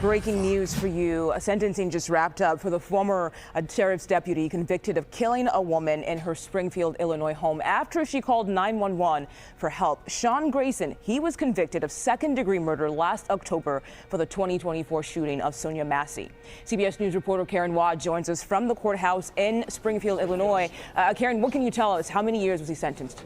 breaking news for you. A sentencing just wrapped up for the former sheriff's deputy convicted of killing a woman in her Springfield, Illinois home after she called 911 for help. Sean Grayson, he was convicted of second-degree murder last October for the 2024 shooting of Sonya Massey. CBS News reporter Karen Watt joins us from the courthouse in Springfield, Illinois. Karen, what can you tell us? How many years was he sentenced?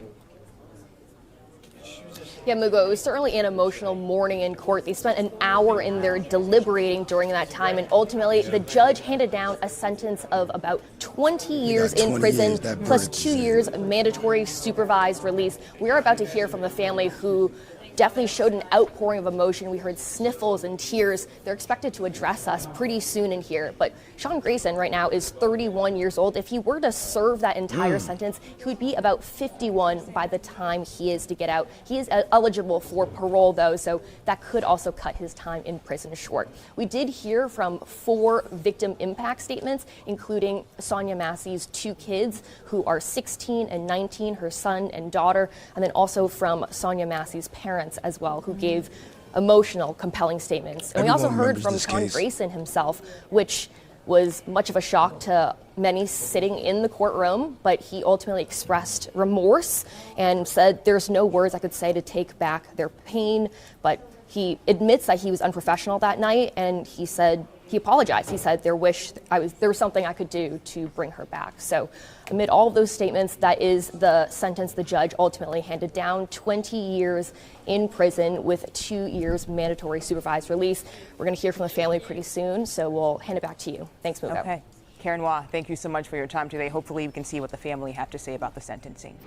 Yeah, Mugo, it was certainly an emotional morning in court. They spent an hour in there deliberating during that time, and ultimately the judge handed down a sentence of about 20 years in prison, plus 2 years mandatory supervised release. We are about to hear from the family, who definitely showed an outpouring of emotion. We heard sniffles and tears. They're expected to address us pretty soon in here. But Sean Grayson right now is 31 years old. If he were to serve that entire sentence, he would be about 51 by the time he is to get out. He is eligible for parole, though, so that could also cut his time in prison short. We did hear from 4 victim impact statements, including Sonya Massey's 2 kids, who are 16 and 19, her son and daughter, and then also from Sonya Massey's parents as well, who gave emotional, compelling statements. And we also heard from Sean Grayson himself, which was much of a shock to many sitting in the courtroom, but he ultimately expressed remorse and said, "There's no words I could say to take back their pain," but he admits that he was unprofessional that night, and he said he apologized. He said there was something I could do to bring her back. So amid all of those statements, that is the sentence the judge ultimately handed down: 20 years in prison with 2 years mandatory supervised release. We're going to hear from the family pretty soon, so we'll hand it back to you. Thanks, Mugo. Okay. Karen Waugh, thank you so much for your time today. Hopefully we can see what the family have to say about the sentencing.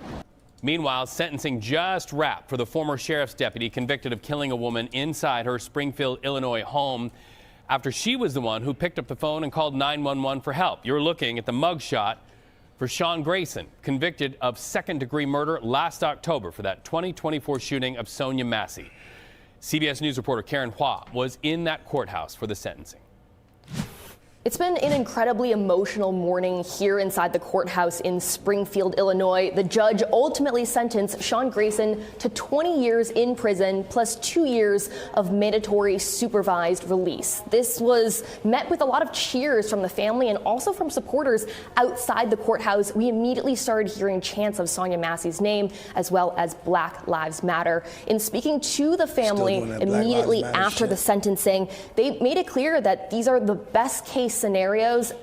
Meanwhile, sentencing just wrapped for the former sheriff's deputy convicted of killing a woman inside her Springfield, Illinois home after she was the one who picked up the phone and called 911 for help. You're looking at the mugshot for Sean Grayson, convicted of second-degree murder last October for that 2024 shooting of Sonya Massey. CBS News reporter Karen Waugh was in that courthouse for the sentencing. It's been an incredibly emotional morning here inside the courthouse in Springfield, Illinois. The judge ultimately sentenced Sean Grayson to 20 years in prison plus 2 years of mandatory supervised release. This was met with a lot of cheers from the family and also from supporters outside the courthouse. We immediately started hearing chants of Sonya Massey's name, as well as Black Lives Matter. In speaking to the family immediately after the sentencing, they made it clear that these are the best case scenarios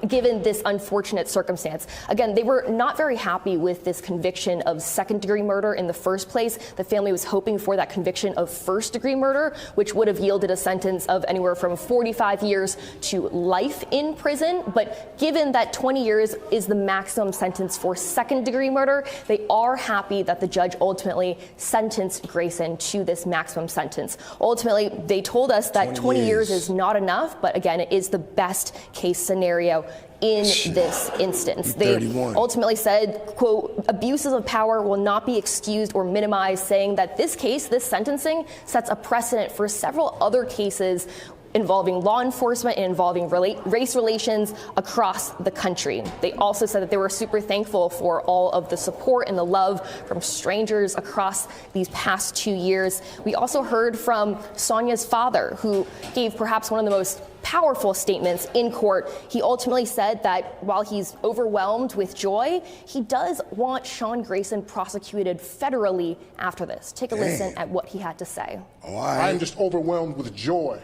given this unfortunate circumstance. Again, they were not very happy with this conviction of second-degree murder in the first place. The family was hoping for that conviction of first-degree murder, which would have yielded a sentence of anywhere from 45 years to life in prison. But given that 20 years is the maximum sentence for second-degree murder, they are happy that the judge ultimately sentenced Grayson to this maximum sentence. Ultimately, they told us that 20 years is not enough, but again, it is the best case scenario in this instance. They ultimately said, quote, "Abuses of power will not be excused or minimized," saying that this case, this sentencing, sets a precedent for several other cases involving law enforcement and involving race relations across the country. They also said that they were super thankful for all of the support and the love from strangers across these past 2 years. We also heard from Sonya's father, who gave perhaps one of the most powerful statements in court. He ultimately said that while he's overwhelmed with joy, he does want Sean Grayson prosecuted federally after this. Take a listen at what he had to say. I'm just overwhelmed with joy.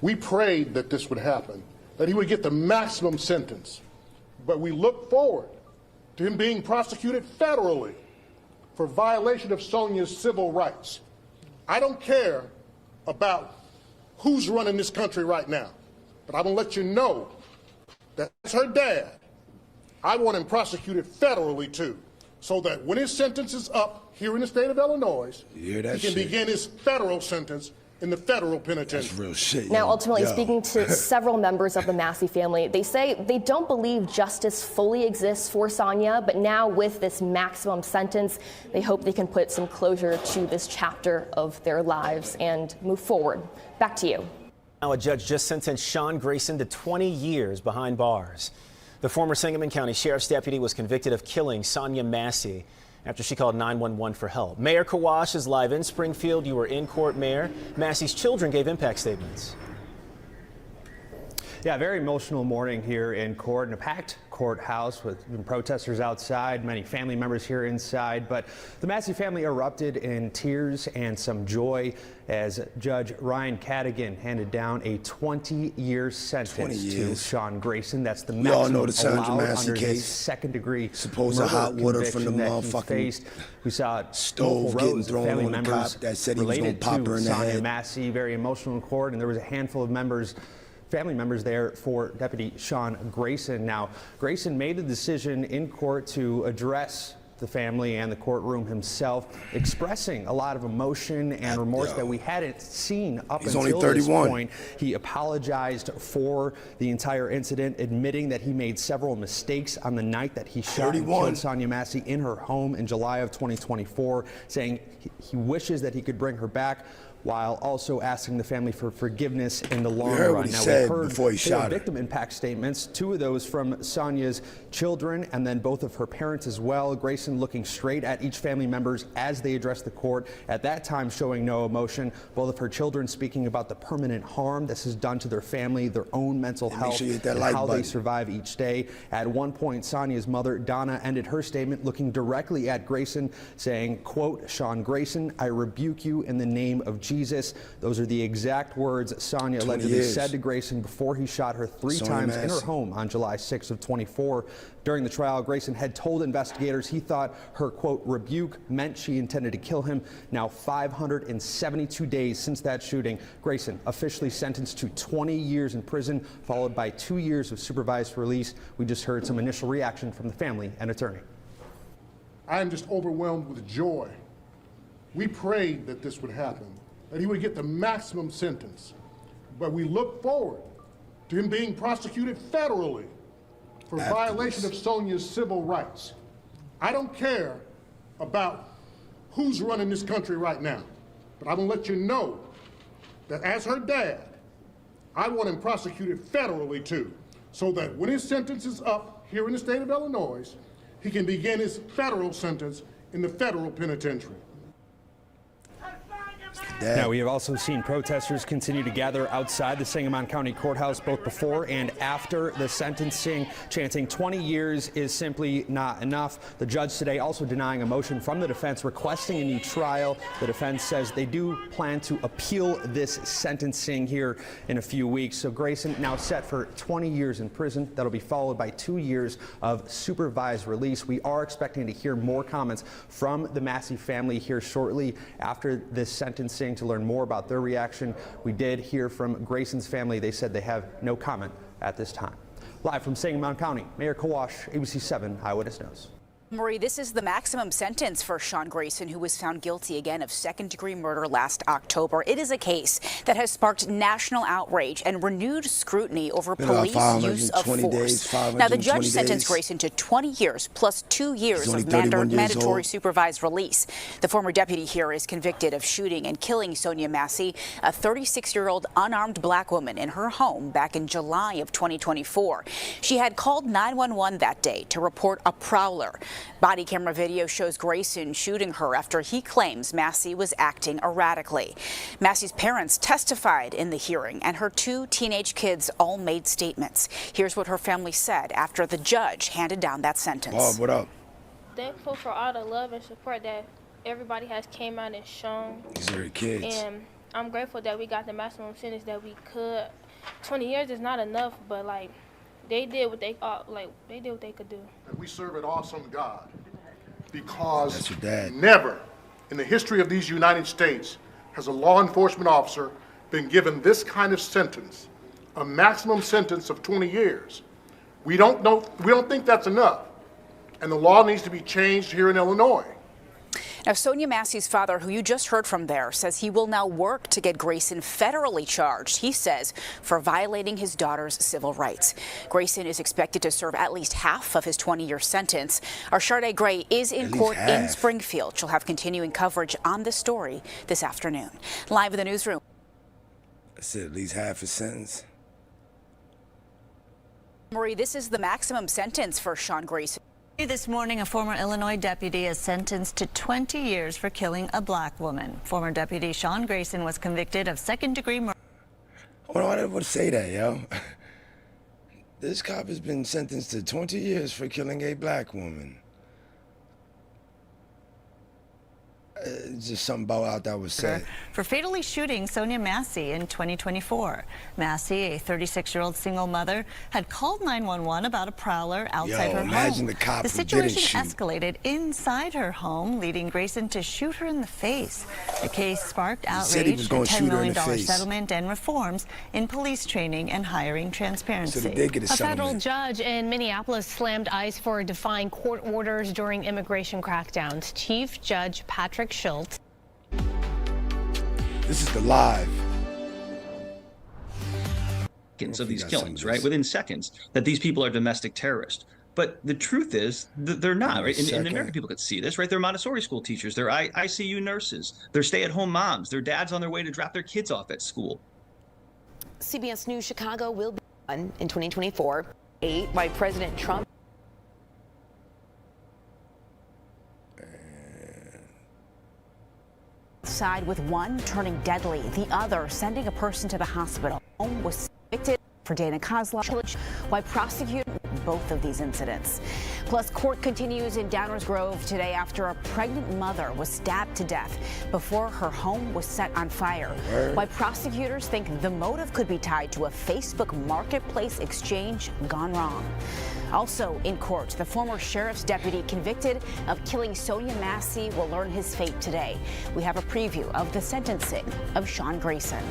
We prayed that this would happen, that he would get the maximum sentence, but we look forward to him being prosecuted federally for violation of Sonya's civil rights. I don't care about who's running this country right now, but I'm going to let you know that as her dad, I want him prosecuted federally too, so that when his sentence is up here in the state of Illinois, he can begin his federal sentence in the federal penitentiary. That's real shit. Now, ultimately, speaking to several members of the Massey family, they say they don't believe justice fully exists for Sonya, but now with this maximum sentence, they hope they can put some closure to this chapter of their lives and move forward. Back to you. Now, a judge just sentenced Sean Grayson to 20 years behind bars. The former Sangamon County Sheriff's deputy was convicted of killing Sonya Massey after she called 911 for help. Mayor Kawash is live in Springfield. You were in court, Mayor. Massey's children gave impact statements. Yeah, very emotional morning here in court, in a packed courthouse with protesters outside, many family members here inside. But the Massey family erupted in tears and some joy as Judge Ryan Cadigan handed down a 20-year sentence to Sean Grayson. That's the maximum allowed under his second-degree supposed hot water from the motherfucking we saw stove getting thrown on the cop that said he was going to pop her in the head. Sonya Massey, very emotional in court, and there was a handful of family members there for Deputy Sean Grayson. Now, Grayson made the decision in court to address the family and the courtroom himself, expressing a lot of emotion and remorse that we hadn't seen up until this point. He apologized for the entire incident, admitting that he made several mistakes on the night that he shot and killed Sonya Massey in her home in July of 2024, saying he wishes that he could bring her back, while also asking the family for forgiveness in the long run. What he said before he shot her. Victim impact statements, two of those from Sonya's children and then both of her parents as well. Grayson looking straight at each family members as they addressed the court, at that time showing no emotion. Both of her children speaking about the permanent harm this has done to their family, their own mental health, and how they survive each day. At one point, Sonya's mother, Donna, ended her statement looking directly at Grayson, saying, quote, "Sean Grayson, I rebuke you in the name of Jesus." Those are the exact words Sonya allegedly said to Grayson before he shot her three times in her home on July 6th of 24. During the trial, Grayson had told investigators he thought her, quote, rebuke meant she intended to kill him. Now 572 days since that shooting, Grayson officially sentenced to 20 years in prison, followed by 2 years of supervised release. We just heard some initial reaction from the family and attorney. I am just overwhelmed with joy. We prayed that this would happen, that he would get the maximum sentence. But we look forward to him being prosecuted federally for violation of Sonya's civil rights. I don't care about who's running this country right now, but I'm gonna let you know that as her dad, I want him prosecuted federally too, so that when his sentence is up here in the state of Illinois, he can begin his federal sentence in the federal penitentiary. Now, we have also seen protesters continue to gather outside the Sangamon County Courthouse both before and after the sentencing, chanting 20 years is simply not enough. The judge today also denying a motion from the defense requesting a new trial. The defense says they do plan to appeal this sentencing here in a few weeks. So Grayson now set for 20 years in prison. That'll be followed by 2 years of supervised release. We are expecting to hear more comments from the Massey family here shortly after this sentencing to learn more about their reaction. We did hear from Grayson's family. They said they have no comment at this time. Live from Sangamon County, Mayor Kawash, ABC 7 Eyewitness News. Marie, this is the maximum sentence for Sean Grayson, who was found guilty again of second-degree murder last October. It is a case that has sparked national outrage and renewed scrutiny over police use of force. Now, the judge sentenced Grayson to 20 years plus 2 years of mandatory supervised release. The former deputy here is convicted of shooting and killing Sonya Massey, a 36-year-old unarmed black woman, in her home back in July of 2024. She had called 911 that day to report a prowler. Body camera video shows Grayson shooting her after he claims Massey was acting erratically. Massey's parents testified in the hearing, and her 2 teenage kids all made statements. Here's what her family said after the judge handed down that sentence. Bob, what up? Thankful for all the love and support that everybody has came out and shown. These are your kids. And I'm grateful that we got the maximum sentence that we could. 20 years is not enough, but like, they did what they could do. And we serve an awesome God, because never in the history of these United States has a law enforcement officer been given this kind of sentence, a maximum sentence of 20 years. We don't think that's enough, and the law needs to be changed here in Illinois. Now, Sonya Massey's father, who you just heard from there, says he will now work to get Grayson federally charged, he says, for violating his daughter's civil rights. Grayson is expected to serve at least half of his 20-year sentence. Our Sharday Gray is in court in Springfield. She'll have continuing coverage on this story this afternoon. Live in the newsroom. I said at least half a sentence. Marie, this is the maximum sentence for Sean Grayson. This morning, a former Illinois deputy is sentenced to 20 years for killing a black woman. Former deputy Sean Grayson was convicted of second-degree murder. Why do I never say that, yo? This cop has been sentenced to 20 years for killing a black woman. Just something about that was said. For fatally shooting Sonya Massey in 2024. Massey, a 36-year-old single mother, had called 911 about a prowler outside her home. The situation escalated inside her home, leading Grayson to shoot her in the face. The case sparked outrage, a $10 million settlement, and reforms in police training and hiring transparency. So they get a federal judge in Minneapolis slammed ICE for defying court orders during immigration crackdowns. Chief Judge Patrick Schultz. This is the live. Of these killings, right? Within seconds, that these people are domestic terrorists. But the truth is that they're not, right? And American people could see this, right? They're Montessori school teachers, they're ICU nurses, they're stay-at-home moms, their dads on their way to drop their kids off at school. CBS News Chicago will be on in 2024, by President Trump. Side with one turning deadly, the other sending a person to the hospital. Home was convicted for Dana Kozlov. Why prosecute both of these incidents? Plus, court continues in Downers Grove today after a pregnant mother was stabbed to death before her home was set on fire. Why prosecutors think the motive could be tied to a Facebook marketplace exchange gone wrong. Also in court, the former sheriff's deputy convicted of killing Sonya Massey will learn his fate today. We have a preview of the sentencing of Sean Grayson.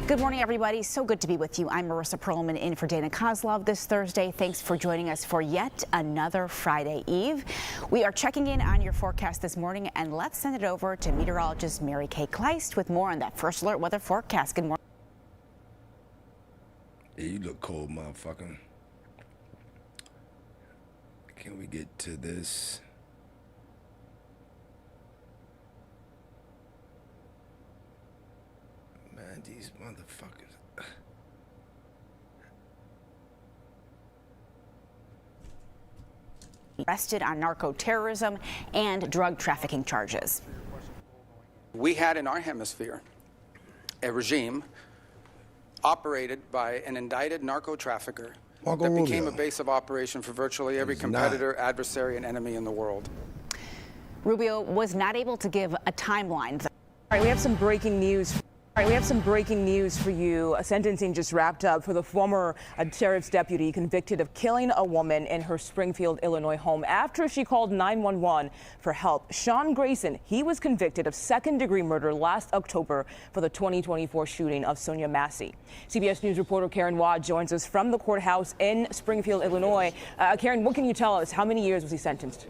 Good morning, everybody. So good to be with you. I'm Marissa Perlman in for Dana Kozlov this Thursday. Thanks for joining us for yet another Friday Eve. We are checking in on your forecast this morning, and let's send it over to meteorologist Mary Kay Kleist with more on that First Alert weather forecast. Good morning. Yeah, you look cold, motherfucker. Can we get to this? Man, these motherfuckers. Arrested on narco-terrorism and drug trafficking charges. We had in our hemisphere a regime operated by an indicted narco-trafficker that became a base of operation for virtually every competitor, adversary, and enemy in the world. Rubio was not able to give a timeline. All right, we have some breaking news. For you. A sentencing just wrapped up for the former sheriff's deputy convicted of killing a woman in her Springfield, Illinois home after she called 911 for help. Sean Grayson, he was convicted of second-degree murder last October for the 2024 shooting of Sonya Massey. CBS News reporter Karen Waugh joins us from the courthouse in Springfield, Illinois. Karen, what can you tell us? How many years was he sentenced?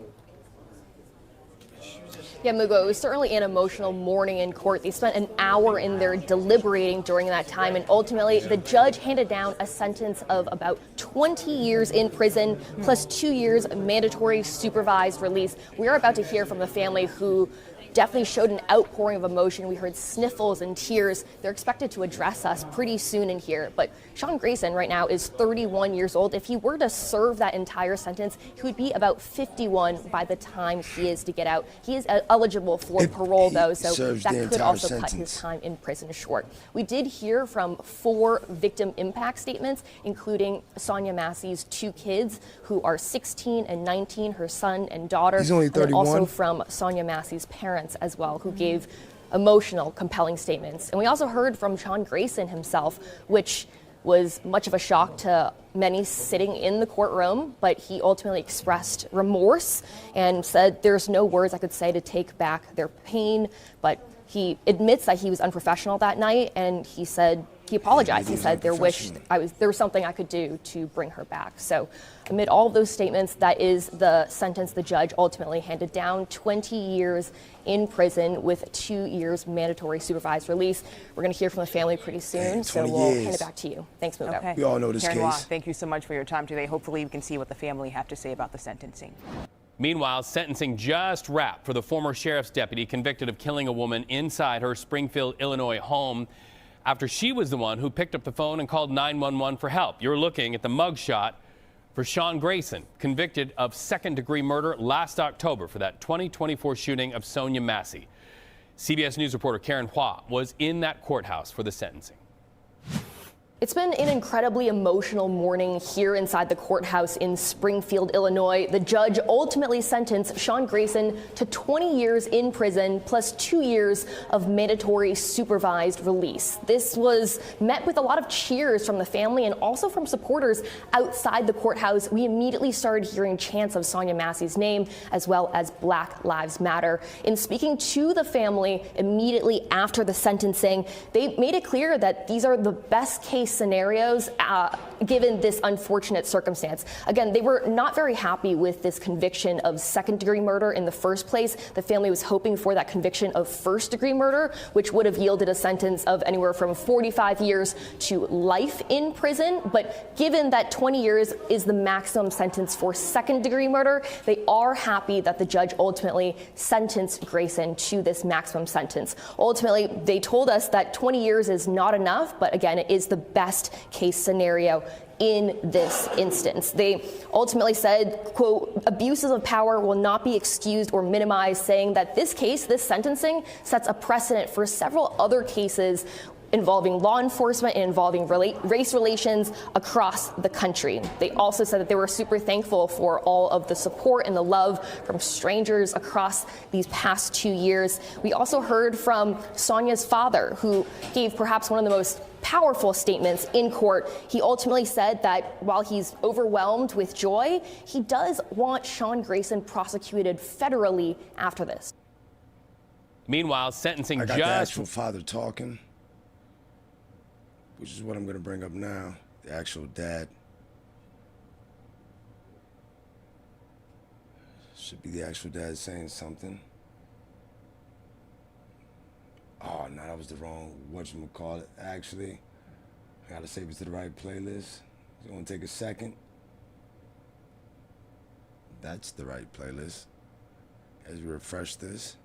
Yeah, Mugo, it was certainly an emotional morning in court. They spent an hour in there deliberating during that time, and ultimately the judge handed down a sentence of about 20 years in prison plus 2 years mandatory supervised release. We are about to hear from the family who definitely showed an outpouring of emotion. We heard sniffles and tears. They're expected to address us pretty soon in here. But Sean Grayson right now is 31 years old. If he were to serve that entire sentence, he would be about 51 by the time he is to get out. He is eligible for parole, though, so that could also cut his time in prison short. We did hear from 4 victim impact statements, including Sonya Massey's 2 kids, who are 16 and 19, her son and daughter. He's only 31. And also from Sonya Massey's parents as well, who gave emotional, compelling statements. And we also heard from Sean Grayson himself, which was much of a shock to many sitting in the courtroom, but he ultimately expressed remorse and said, "There's no words I could say to take back their pain," but he admits that he was unprofessional that night, and he said he apologized. He said there was something I could do to bring her back. So amid all of those statements, that is the sentence the judge ultimately handed down: 20 years in prison with 2 years mandatory supervised release. We're going to hear from the family pretty soon, so we'll hand it back to you. Thanks, Mugo. Okay. We all know this Karen case. Waugh, thank you so much for your time today. Hopefully we can see what the family have to say about the sentencing. Meanwhile, sentencing just wrapped for the former sheriff's deputy convicted of killing a woman inside her Springfield, Illinois home after she was the one who picked up the phone and called 911 for help. You're looking at the mugshot for Sean Grayson, convicted of second-degree murder last October for that 2024 shooting of Sonya Massey. CBS News reporter Karen Waugh was in that courthouse for the sentencing. It's been an incredibly emotional morning here inside the courthouse in Springfield, Illinois. The judge ultimately sentenced Sean Grayson to 20 years in prison plus 2 years of mandatory supervised release. This was met with a lot of cheers from the family and also from supporters outside the courthouse. We immediately started hearing chants of Sonya Massey's name as well as Black Lives Matter. In speaking to the family immediately after the sentencing, they made it clear that these are the best case scenarios given this unfortunate circumstance. Again, they were not very happy with this conviction of second-degree murder in the first place. The family was hoping for that conviction of first-degree murder, which would have yielded a sentence of anywhere from 45 years to life in prison. But given that 20 years is the maximum sentence for second-degree murder, they are happy that the judge ultimately sentenced Grayson to this maximum sentence. Ultimately, they told us that 20 years is not enough, but again, it is the best case scenario in this instance. They ultimately said, quote, abuses of power will not be excused or minimized, saying that this case, this sentencing, sets a precedent for several other cases involving law enforcement and involving race relations across the country. They also said that they were super thankful for all of the support and the love from strangers across these past 2 years. We also heard from Sonya's father, who gave perhaps one of the most powerful statements in court. He ultimately said that while he's overwhelmed with joy, he does want Sean Grayson prosecuted federally after this. Meanwhile, sentencing I got judge. the actual father talking, which is what I'm going to bring up now. The actual dad. Should be the actual dad saying something. Oh, no, that was the wrong whatchamacallit. Actually, I got to save it to the right playlist. It's going to take a second. That's the right playlist. As we refresh this.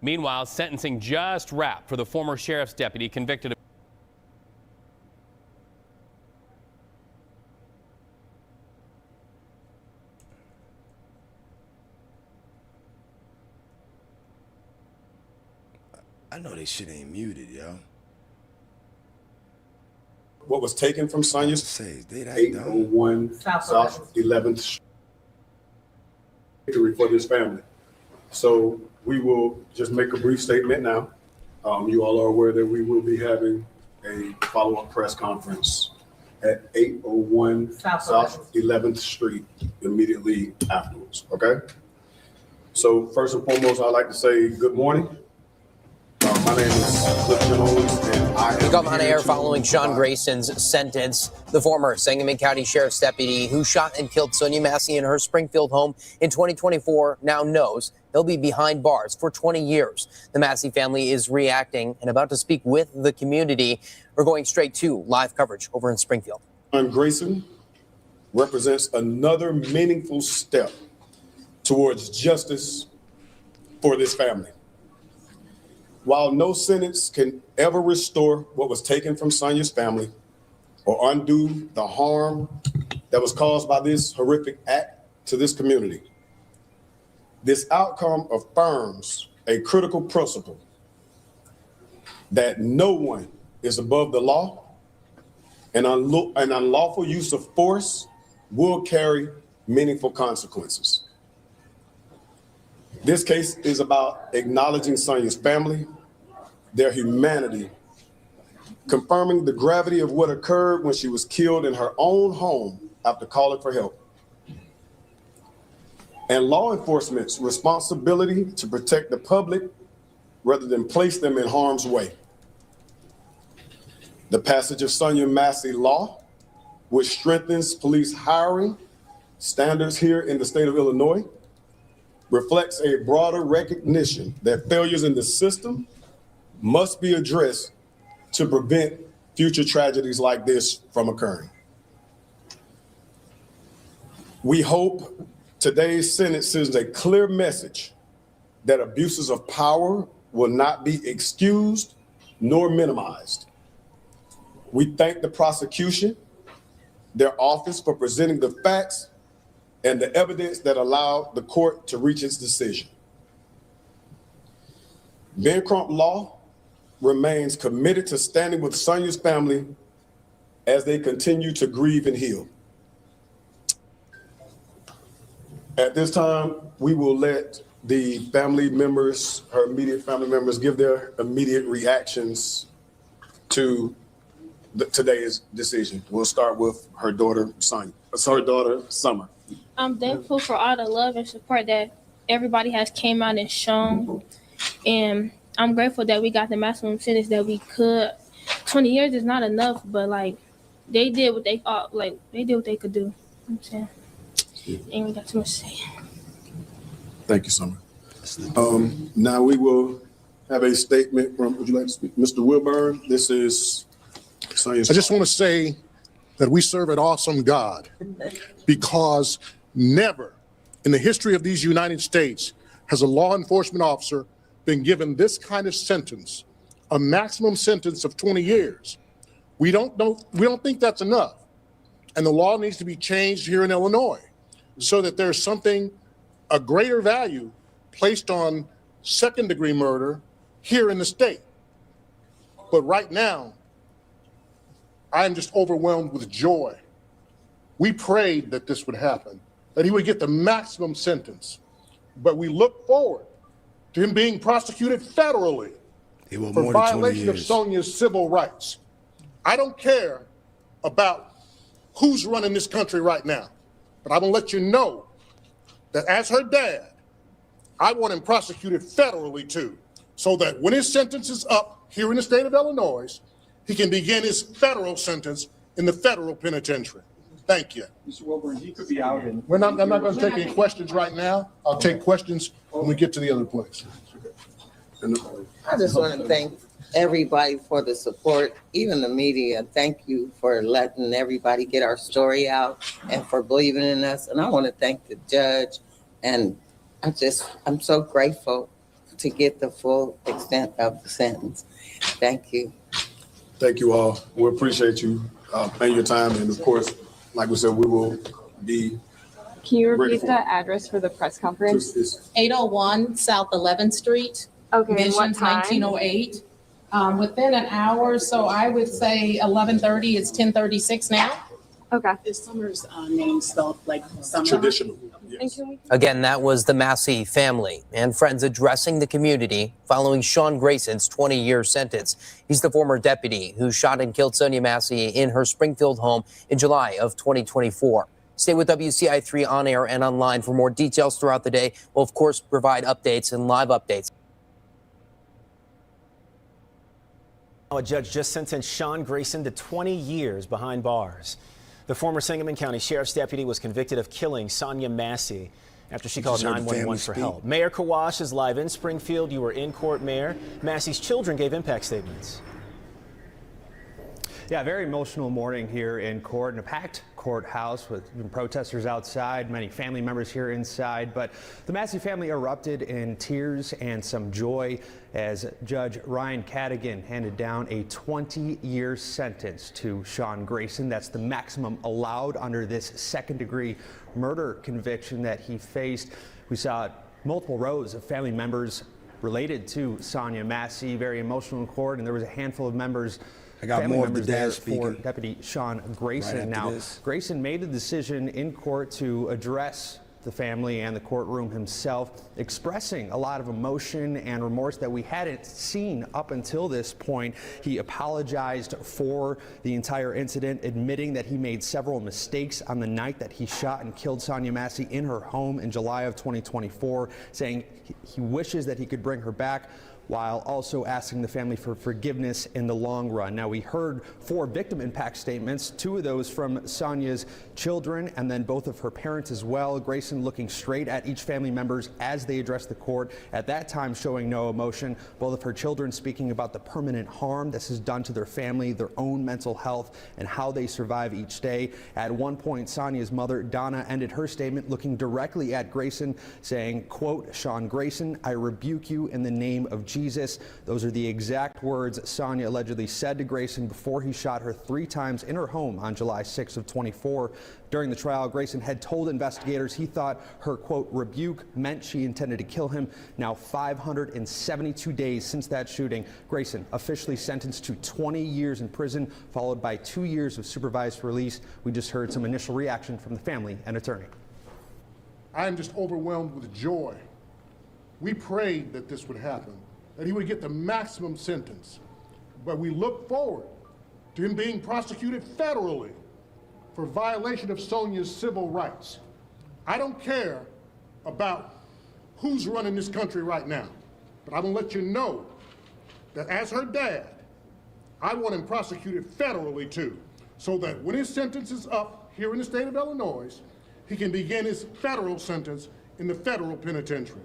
Meanwhile, sentencing just wrapped for the former sheriff's deputy convicted of I know they shit ain't muted, yo. What was taken from Sonya's 801 South 11th Street for this family. So we will just make a brief statement now. You all are aware that we will be having a follow-up press conference at 801 South 11th Street immediately afterwards, okay? So first and foremost, I'd like to say good morning. My name is Cliff Jones, and I We come on air following Sean Grayson's sentence. The former Sangamon County Sheriff's deputy who shot and killed Sonya Massey in her Springfield home in 2024 now knows he'll be behind bars for 20 years. The Massey family is reacting and about to speak with the community. We're going straight to live coverage over in Springfield. Sean Grayson represents another meaningful step towards justice for this family. While no sentence can ever restore what was taken from Sonya's family or undo the harm that was caused by this horrific act to this community, this outcome affirms a critical principle that no one is above the law, and an unlawful use of force will carry meaningful consequences. This case is about acknowledging Sonya's family, their humanity, confirming the gravity of what occurred when she was killed in her own home after calling for help, and law enforcement's responsibility to protect the public rather than place them in harm's way. The passage of Sonya Massey law, which strengthens police hiring standards here in the state of Illinois, reflects a broader recognition that failures in the system must be addressed to prevent future tragedies like this from occurring. We hope today's sentence sends a clear message that abuses of power will not be excused nor minimized. We thank the prosecution, their office for presenting the facts and the evidence that allowed the court to reach its decision. Ben Crump Law remains committed to standing with Sonya's family as they continue to grieve and heal. At this time, we will let the family members, her immediate family members, give their immediate reactions to today's decision. We'll start with her daughter, Sonya. Her daughter, Summer. I'm thankful for all the love and support that everybody has came out and shown, and I'm grateful that we got the maximum sentence that we could. 20 years is not enough, but like they did what they did what they could do. You know what I'm saying? Ain't really got too much to say. Thank you, Summer. Now we will have a statement from, would you like to speak? Mr. Wilburn, this is Sonya's. I just want to say that we serve an awesome God, because never in the history of these United States has a law enforcement officer been given this kind of sentence, a maximum sentence of 20 years. We don't think that's enough. And the law needs to be changed here in Illinois so that there's something, a greater value placed on second-degree murder here in the state. But right now, I'm just overwhelmed with joy. We prayed that this would happen, that he would get the maximum sentence. But we look forward to him being prosecuted federally for violation of Sonya's civil rights. I don't care about who's running this country right now, but I'm gonna let you know that as her dad, I want him prosecuted federally too, so that when his sentence is up here in the state of Illinois, he can begin his federal sentence in the federal penitentiary. Thank you. Mr. Wilburn, he could be out in. I'm not going to take any questions right now. I'll take questions when we get to the other place. I just want to thank everybody for the support, even the media. Thank you for letting everybody get our story out and for believing in us. And I want to thank the judge. And I'm so grateful to get the full extent of the sentence. Thank you. Thank you all. We appreciate you and your time. And of course, like we said, we will be. Can you repeat the address for the press conference? 801 South 11th Street. Okay, Visions 1908. Within an hour, so I would say 11:30. It's 10:36 now. Okay. Is Summer's name spelled like Summer? Traditional. Yes. Again, that was the Massey family and friends addressing the community following Sean Grayson's 20-year sentence. He's the former deputy who shot and killed Sonya Massey in her Springfield home in July of 2024. Stay with WCI3 on air and online for more details throughout the day. We'll, of course, provide updates and live updates. A judge just sentenced Sean Grayson to 20 years behind bars. The former Sangamon County Sheriff's deputy was convicted of killing Sonya Massey after she called 911 for help. Mayor Kawash is live in Springfield. You were in court, Mayor. Massey's children gave impact statements. Yeah, very emotional morning here in court, in a packed courthouse with protesters outside, many family members here inside. But the Massey family erupted in tears and some joy as Judge Ryan Cadigan handed down a 20-year sentence to Sean Grayson. That's the maximum allowed under this second-degree murder conviction that he faced. We saw multiple rows of family members related to Sonya Massey, very emotional in court, and there was a handful of members. I got more of the dad for Deputy Sean Grayson. Now, Grayson made the decision in court to address the family and the courtroom himself, expressing a lot of emotion and remorse that we hadn't seen up until this point. He apologized for the entire incident, admitting that he made several mistakes on the night that he shot and killed Sonya Massey in her home in July of 2024, saying he wishes that he could bring her back, while also asking the family for forgiveness in the long run. Now, we heard 4 victim impact statements, 2 of those from Sonya's children and then both of her parents as well. Grayson looking straight at each family members as they addressed the court, at that time showing no emotion. Both of her children speaking about the permanent harm this has done to their family, their own mental health, and how they survive each day. At one point, Sonya's mother, Donna, ended her statement looking directly at Grayson, saying, quote, "Sean Grayson, I rebuke you in the name of Jesus. Jesus. Those are the exact words Sonya allegedly said to Grayson before he shot her 3 times in her home on July 6th of 24. During the trial, Grayson had told investigators he thought her, quote, rebuke meant she intended to kill him. Now 572 days since that shooting, Grayson officially sentenced to 20 years in prison, followed by 2 years of supervised release. We just heard some initial reaction from the family and attorney. I am just overwhelmed with joy. We prayed that this would happen, that he would get the maximum sentence, but we look forward to him being prosecuted federally for violation of Sonya's civil rights. I don't care about who's running this country right now, but I'm gonna let you know that as her dad, I want him prosecuted federally too, so that when his sentence is up here in the state of Illinois, he can begin his federal sentence in the federal penitentiary.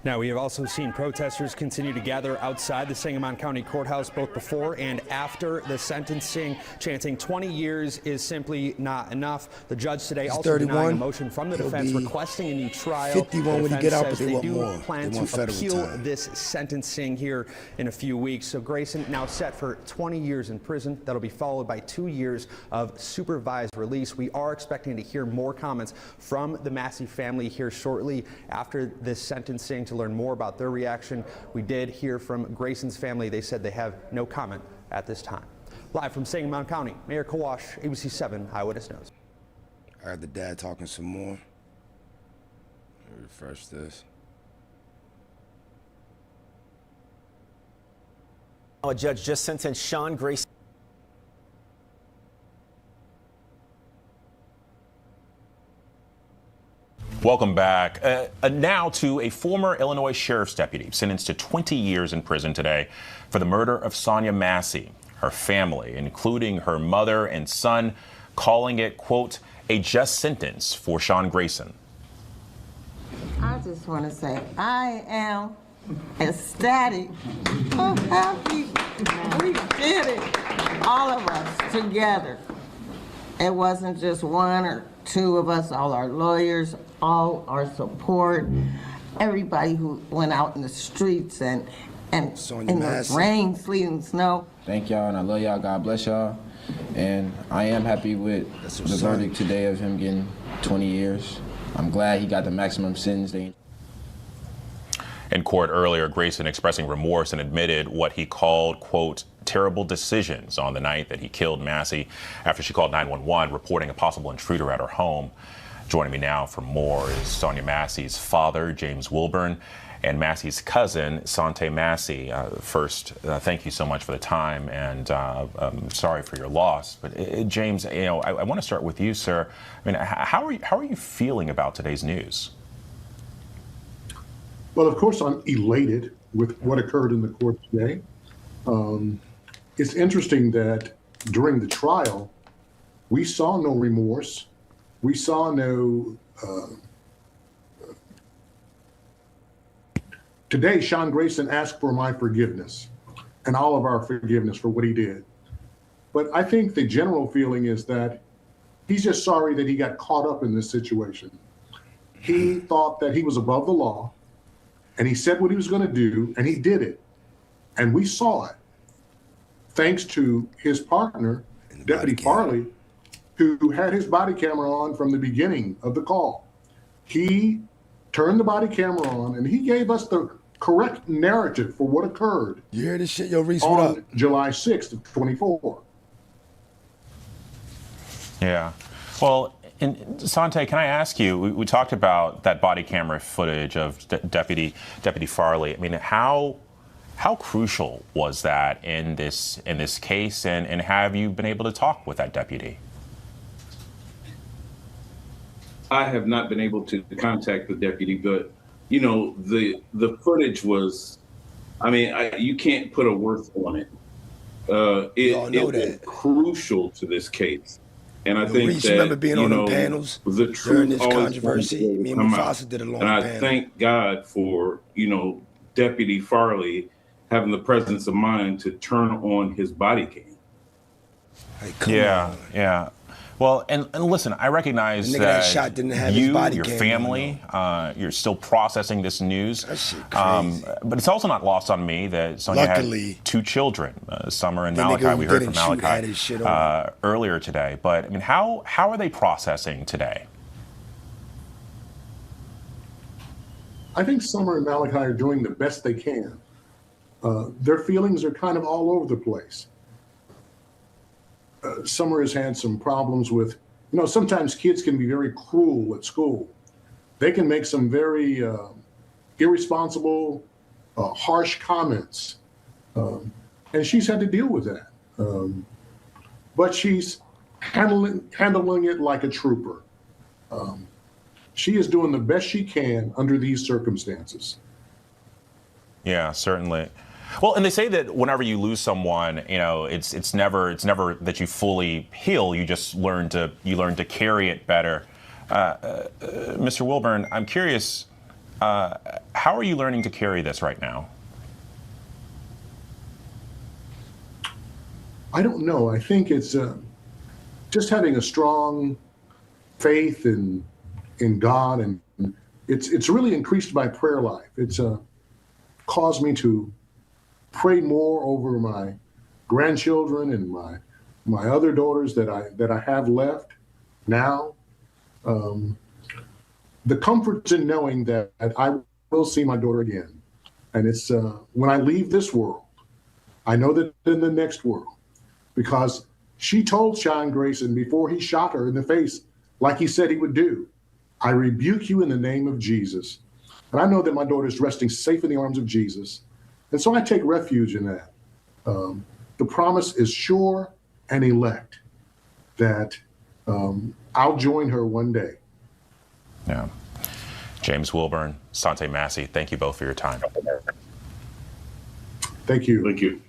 Now, we have also seen protesters continue to gather outside the Sangamon County Courthouse both before and after the sentencing, chanting 20 years is simply not enough. The judge today also denying a motion from the defense requesting a new trial. 51 when you get out, but they want more. Plan to appeal this sentencing here in a few weeks. So Grayson now set for 20 years in prison. That'll be followed by 2 years of supervised release. We are expecting to hear more comments from the Massey family here shortly after this sentencing to learn more about their reaction. We did hear from Grayson's family. They said they have no comment at this time. Live from Sangamon County, Mayor Kawash, ABC 7 Eyewitness News. I heard the dad talking some more. Let me refresh this. A judge just sentenced Sean Grayson. Welcome back. Now to a former Illinois sheriff's deputy sentenced to 20 years in prison today for the murder of Sonya Massey. Her family, including her mother and son, calling it, quote, a just sentence for Sean Grayson. I just want to say I am ecstatic, so happy. We did it, all of us together. It wasn't just one or two of us, all our lawyers, all our support, everybody who went out in the streets and in the rain, sleet, and snow. Thank y'all, and I love y'all. God bless y'all. And I am happy with the verdict today of him getting 20 years. I'm glad he got the maximum sentence. In court earlier, Grayson expressing remorse and admitted what he called, quote, terrible decisions on the night that he killed Massey after she called 911, reporting a possible intruder at her home. Joining me now for more is Sonya Massey's father, James Wilburn, and Massey's cousin, Sonya Massey. First, thank you so much for the time, and I'm sorry for your loss. But James, I want to start with you, sir. I mean, how are you feeling about today's news? Well, of course, I'm elated with what occurred in the court today. It's interesting that during the trial, we saw no remorse. We saw no. Today, Sean Grayson asked for my forgiveness and all of our forgiveness for what he did. But I think the general feeling is that he's just sorry that he got caught up in this situation. He thought that he was above the law, and he said what he was going to do, and he did it. And we saw it, thanks to his partner, Deputy Farley, who had his body camera on from the beginning of the call. He turned the body camera on, and he gave us the correct narrative for what occurred. You hear this shit, yo, Reese? What up? On July 6th of 24. Yeah. Well, Sonya, can I ask you, we talked about that body camera footage of Deputy Farley. I mean, how crucial was that in this case, and have you been able to talk with that deputy? I have not been able to contact the deputy, but the footage was, I mean, you can't put a worth on it. It was crucial to this case. And I think Reese, that, remember being on the panels the during truth this always controversy? Me and Mufasa did a long panel. And I thank God for, Deputy Farley having the presence of mind to turn on his body cam. Hey, come on. Yeah. Well, and listen, I recognize The nigga that shot didn't have his you, body your cam family, you're still processing this news. That shit crazy. But it's also not lost on me that Sonya Luckily, had 2 children, Summer and the nigga Malachi. who We heard from didn't shoot had his shit on. Malachi earlier today. But I mean, how are they processing today? I think Summer and Malachi are doing the best they can. Their feelings are kind of all over the place. Summer has had some problems with, sometimes kids can be very cruel at school. They can make some very irresponsible, harsh comments. And she's had to deal with that. But she's handling it like a trooper. She is doing the best she can under these circumstances. Yeah, certainly. Well, and they say that whenever you lose someone, it's never that you fully heal. You just learn to carry it better. Mr. Wilburn, I'm curious, how are you learning to carry this right now? I don't know. I think it's just having a strong faith in God, and it's really increased my prayer life. It's caused me to pray more over my grandchildren and my other daughters that I have left now. The comfort's in knowing that I will see my daughter again, and it's when I leave this world, I know that in the next world, because she told Sean Grayson before he shot her in the face, like he said he would do, "I rebuke you in the name of Jesus." And I know that my daughter is resting safe in the arms of Jesus. And so I take refuge in that. The promise is sure and elect that I'll join her one day. Yeah. James Wilburn, Sonya Massey, thank you both for your time. Thank you. Thank you.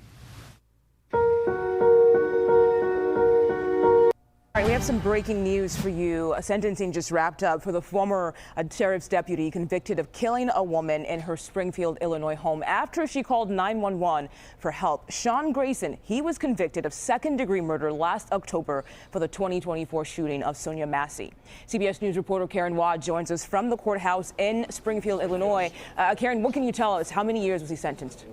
All right, we have some breaking news for you. A sentencing just wrapped up for the former sheriff's deputy convicted of killing a woman in her Springfield, Illinois home after she called 911 for help. Sean Grayson, he was convicted of second-degree murder last October for the 2024 shooting of Sonya Massey. CBS News reporter Karen Waugh joins us from the courthouse in Springfield, Illinois. Karen, what can you tell us? How many years was he sentenced?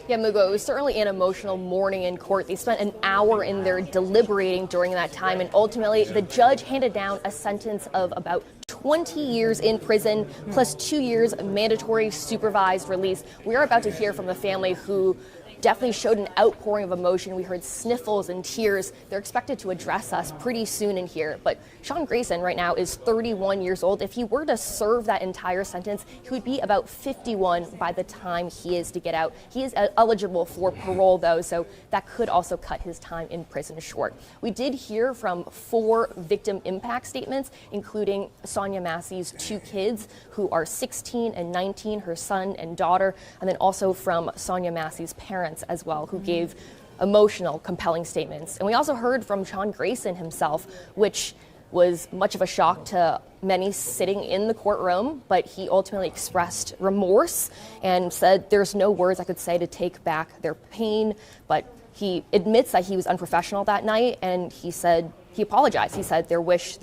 Yeah, Mugo, it was certainly an emotional morning in court. They spent an hour in there deliberating during that time, and ultimately the judge handed down a sentence of about 20 years in prison plus 2 years mandatory supervised release. We are about to hear from the family who definitely showed an outpouring of emotion. We heard sniffles and tears. They're expected to address us pretty soon in here. But Sean Grayson right now is 31 years old. If he were to serve that entire sentence, he would be about 51 by the time he is to get out. He is eligible for parole, though, so that could also cut his time in prison short. We did hear from 4 victim impact statements, including Sonya Massey's 2 kids, who are 16 and 19, her son and daughter, and then also from Sonya Massey's parents as well, who gave emotional, compelling statements. And we also heard from Sean Grayson himself, which was much of a shock to many sitting in the courtroom, but he ultimately expressed remorse and said, "There's no words I could say to take back their pain," but he admits that he was unprofessional that night, and he said he apologized. He said there was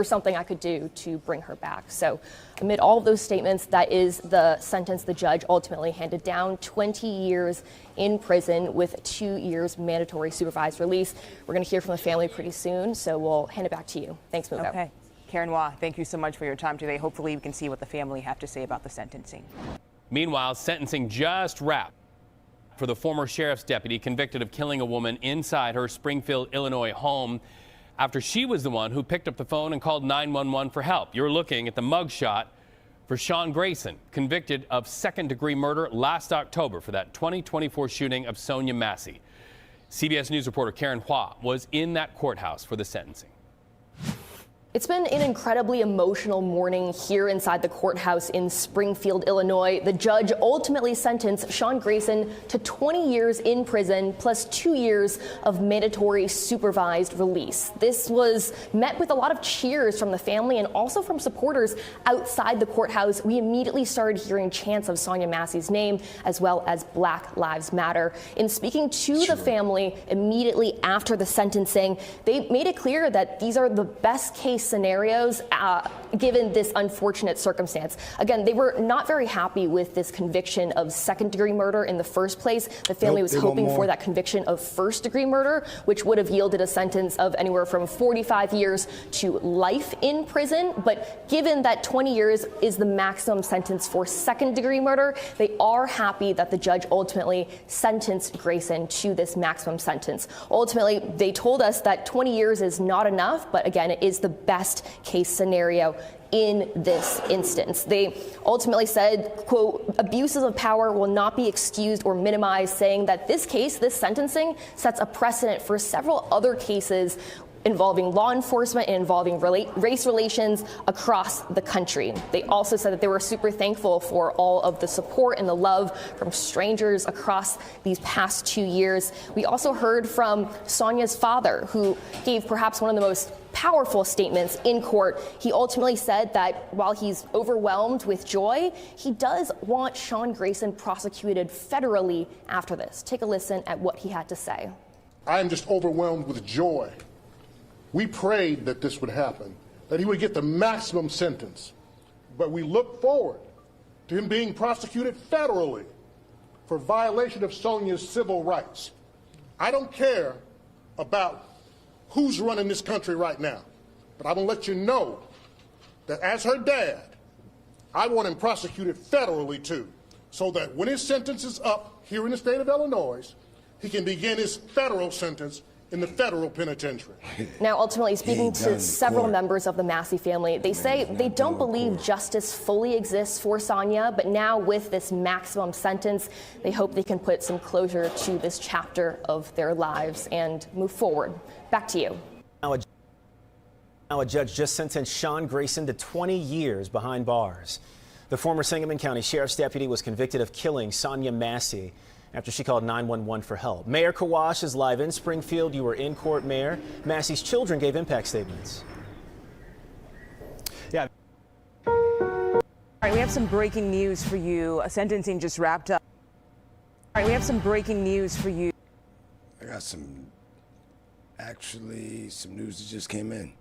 something I could do to bring her back. So amid all of those statements, that is the sentence the judge ultimately handed down: 20 years in prison with 2 years mandatory supervised release. We're going to hear from the family pretty soon, so we'll hand it back to you. Thanks, Mugo. Okay. Karen Waugh, thank you so much for your time today. Hopefully we can see what the family have to say about the sentencing. Meanwhile, sentencing just wrapped for the former sheriff's deputy convicted of killing a woman inside her Springfield, Illinois home after she was the one who picked up the phone and called 911 for help. You're looking at the mugshot for Sean Grayson, convicted of second-degree murder last October for that 2024 shooting of Sonya Massey. CBS News reporter Karen Waugh was in that courthouse for the sentencing. It's been an incredibly emotional morning here inside the courthouse in Springfield, Illinois. The judge ultimately sentenced Sean Grayson to 20 years in prison plus 2 years of mandatory supervised release. This was met with a lot of cheers from the family and also from supporters outside the courthouse. We immediately started hearing chants of Sonya Massey's name as well as Black Lives Matter. In speaking to the family immediately after the sentencing, they made it clear that these are the best case scenarios given this unfortunate circumstance. Again, they were not very happy with this conviction of second-degree murder in the first place. The family was hoping for that conviction of first-degree murder, which would have yielded a sentence of anywhere from 45 years to life in prison. But given that 20 years is the maximum sentence for second-degree murder, they are happy that the judge ultimately sentenced Grayson to this maximum sentence. Ultimately, they told us that 20 years is not enough, but again, it is the best case scenario in this instance. They ultimately said, quote, abuses of power will not be excused or minimized, saying that this case, this sentencing, sets a precedent for several other cases involving law enforcement and involving race relations across the country. They also said that they were super thankful for all of the support and the love from strangers across these past 2 years. We also heard from Sonya's father, who gave perhaps one of the most powerful statements in court. He ultimately said that while he's overwhelmed with joy, he does want Sean Grayson prosecuted federally after this. Take a listen at what he had to say. I am just overwhelmed with joy. We prayed that this would happen, that he would get the maximum sentence. But we look forward to him being prosecuted federally for violation of Sonya's civil rights. I don't care about who's running this country right now, but I'm going to let you know that as her dad, I want him prosecuted federally too, so that when his sentence is up here in the state of Illinois, he can begin his federal sentence in the federal penitentiary. Now, ultimately, speaking to several members of the Massey family, they say they don't believe justice fully exists for Sonya, but now with this maximum sentence, they hope they can put some closure to this chapter of their lives and move forward. Back to you. Now a judge just sentenced Sean Grayson to 20 years behind bars. The former Sangamon County Sheriff's deputy was convicted of killing Sonya Massey after she called 911 for help. Mayor Kawash is live in Springfield. You were in court, Mayor. Massey's children gave impact statements. Yeah. All right, we have some breaking news for you. A sentencing just wrapped up. All right, we have some breaking news for you. I got some news that just came in.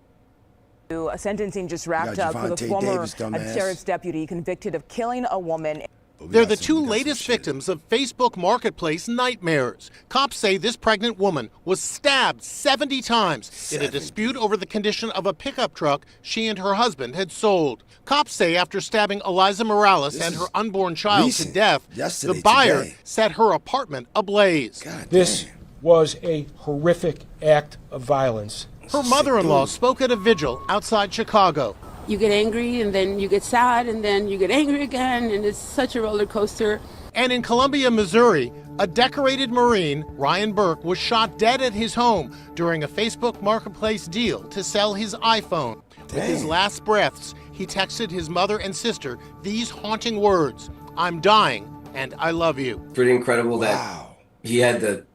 A sentencing just wrapped up for the former sheriff's deputy convicted of killing a woman. They're the two latest victims of Facebook Marketplace nightmares. Cops say this pregnant woman was stabbed 70 times in a dispute over the condition of a pickup truck she and her husband had sold. Cops say after stabbing Eliza Morales and her unborn child to death, the buyer set her apartment ablaze. This was a horrific act of violence. Her mother-in-law spoke at a vigil outside Chicago. You get angry, and then you get sad, and then you get angry again, and it's such a roller coaster. And in Columbia, Missouri, a decorated Marine, Ryan Burke, was shot dead at his home during a Facebook Marketplace deal to sell his iPhone. With his last breaths, he texted his mother and sister these haunting words: "I'm dying, and I love you." Pretty incredible that he had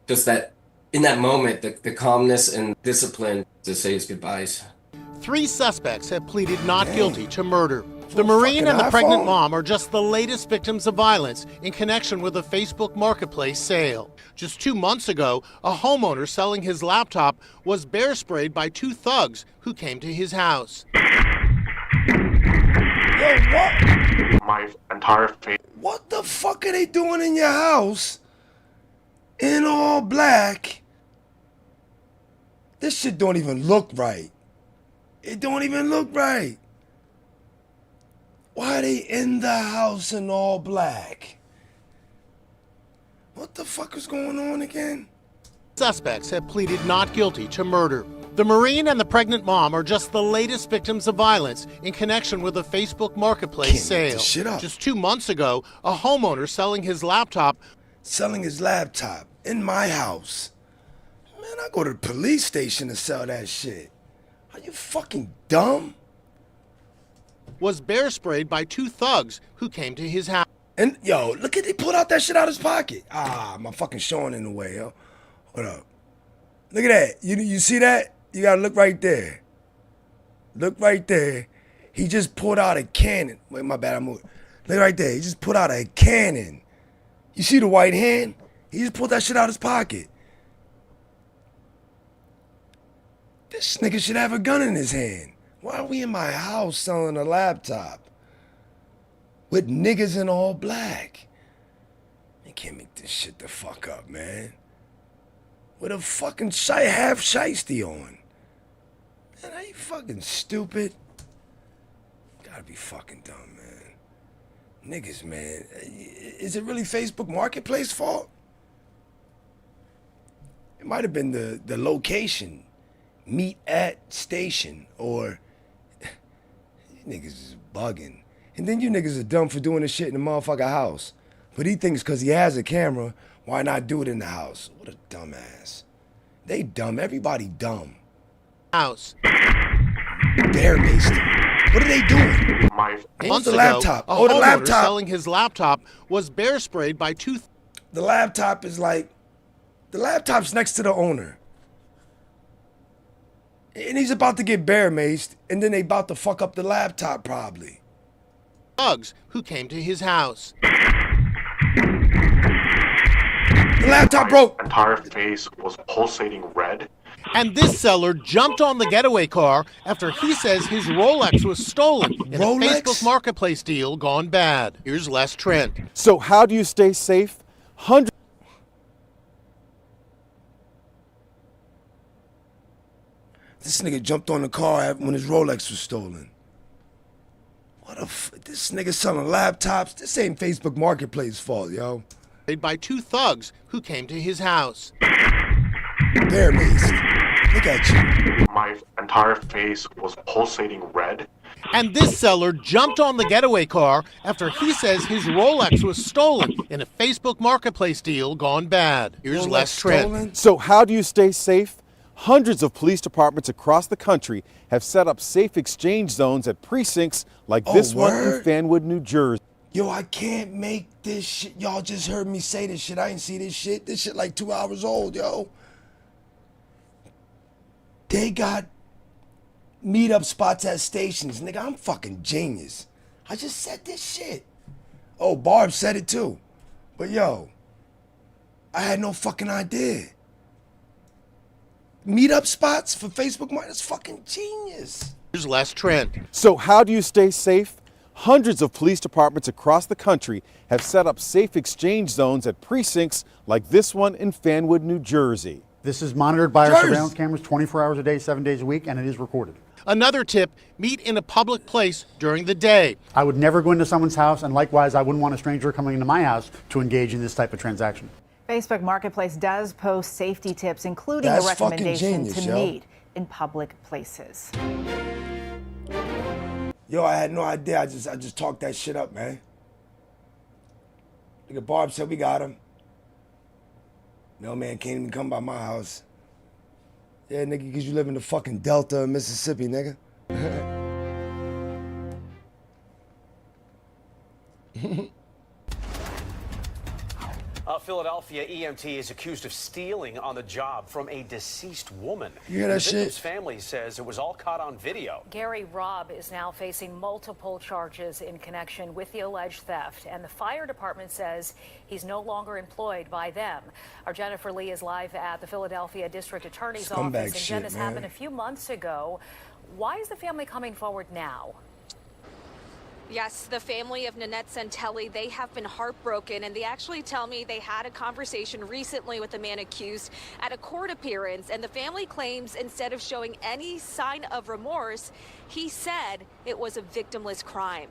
just that, in that moment, the calmness and discipline to say his goodbyes. 3 suspects have pleaded not guilty to murder. The Marine and the pregnant mom are just the latest victims of violence in connection with a Facebook Marketplace sale. Just 2 months ago, a homeowner selling his laptop was bear sprayed by 2 thugs who came to his house. Yo, what? My entire face. What the fuck are they doing in your house? In all black? This shit don't even look right. It don't even look right. Why are they in the house in all black? What the fuck is going on again? Suspects have pleaded not guilty to murder. The Marine and the pregnant mom are just the latest victims of violence in connection with a Facebook Marketplace sale. Just 2 months ago, a homeowner selling his laptop in my house. Man, I go to the police station to sell that shit. Are you fucking dumb? Was bear sprayed by 2 thugs who came to his house. And yo, look at, he pulled out that shit out of his pocket. My fucking Sean in the way, yo. Hold up. Look at that. You see that? You gotta look right there. Look right there. He just pulled out a cannon. Wait, my bad, I moved. Look right there. He just pulled out a cannon. You see the white hand? He just pulled that shit out of his pocket. This nigga should have a gun in his hand. Why are we in my house selling a laptop? With niggas in all black. You can't make this shit the fuck up, man. With a fucking half shiesty on. Man, are you fucking stupid? Gotta be fucking dumb, man. Niggas, man. Is it really Facebook Marketplace fault? It might have been the location. Meet at station. Or niggas is bugging. And then you niggas are dumb for doing this shit in the motherfucker house. But he thinks because he has a camera, why not do it in the house? What a dumbass. They dumb. Everybody dumb. House. Bear maced him. What are they doing? Months the ago, laptop. A Oh, the homeowner laptop. selling his laptop was bear sprayed by 2. The laptop is like, the laptop's next to the owner. And he's about to get bear maced, and then they about to fuck up the laptop probably. Thugs who came to his house. The laptop broke. My entire face was pulsating red. And this seller jumped on the getaway car after he says his Rolex was stolen in a Facebook Marketplace deal gone bad. Here's Les Trent. So how do you stay safe? This nigga jumped on the car when his Rolex was stolen. This nigga selling laptops. This ain't Facebook Marketplace fault, yo. By 2 thugs who came to his house. Bear maced. Look at you. My entire face was pulsating red. And this seller jumped on the getaway car after he says his Rolex was stolen in a Facebook Marketplace deal gone bad. Here's Les Trent. So how do you stay safe? Hundreds of police departments across the country have set up safe exchange zones at precincts like this one in Fanwood, New Jersey. Yo, I can't make this shit. Y'all just heard me say this shit. I ain't see this shit. This shit like 2 hours old, yo. They got meetup spots at stations. Nigga, I'm fucking genius. I just said this shit. Oh, Barb said it too. But yo, I had no fucking idea. Meetup spots for Facebook Market, that's fucking genius. Here's Les Trent. So how do you stay safe? Hundreds of police departments across the country have set up safe exchange zones at precincts like this one in Fanwood, New Jersey. This is monitored by our surveillance cameras 24 hours a day, 7 days a week, and it is recorded. Another tip, meet in a public place during the day. I would never go into someone's house, and likewise, I wouldn't want a stranger coming into my house to engage in this type of transaction. Facebook Marketplace does post safety tips, including the recommendation to meet in public places. Yo, I had no idea. I just talked that shit up, man. Nigga, Barb said we got him. No man can't even come by my house. Yeah, nigga, because you live in the fucking Delta of Mississippi, nigga. A Philadelphia EMT is accused of stealing on the job from a deceased woman. You hear that the victim's shit? family says it was all caught on video. Gary Robb is now facing multiple charges in connection with the alleged theft, and the fire department says he's no longer employed by them. Our Jennifer Lee is live at the Philadelphia District Attorney's Scumbag office, and shit, Jen, this man. happened a few months ago. Why is the family coming forward now? Yes, the family of Nanette Santelli, they have been heartbroken, and they actually tell me they had a conversation recently with the man accused at a court appearance, and the family claims instead of showing any sign of remorse, he said it was a victimless crime.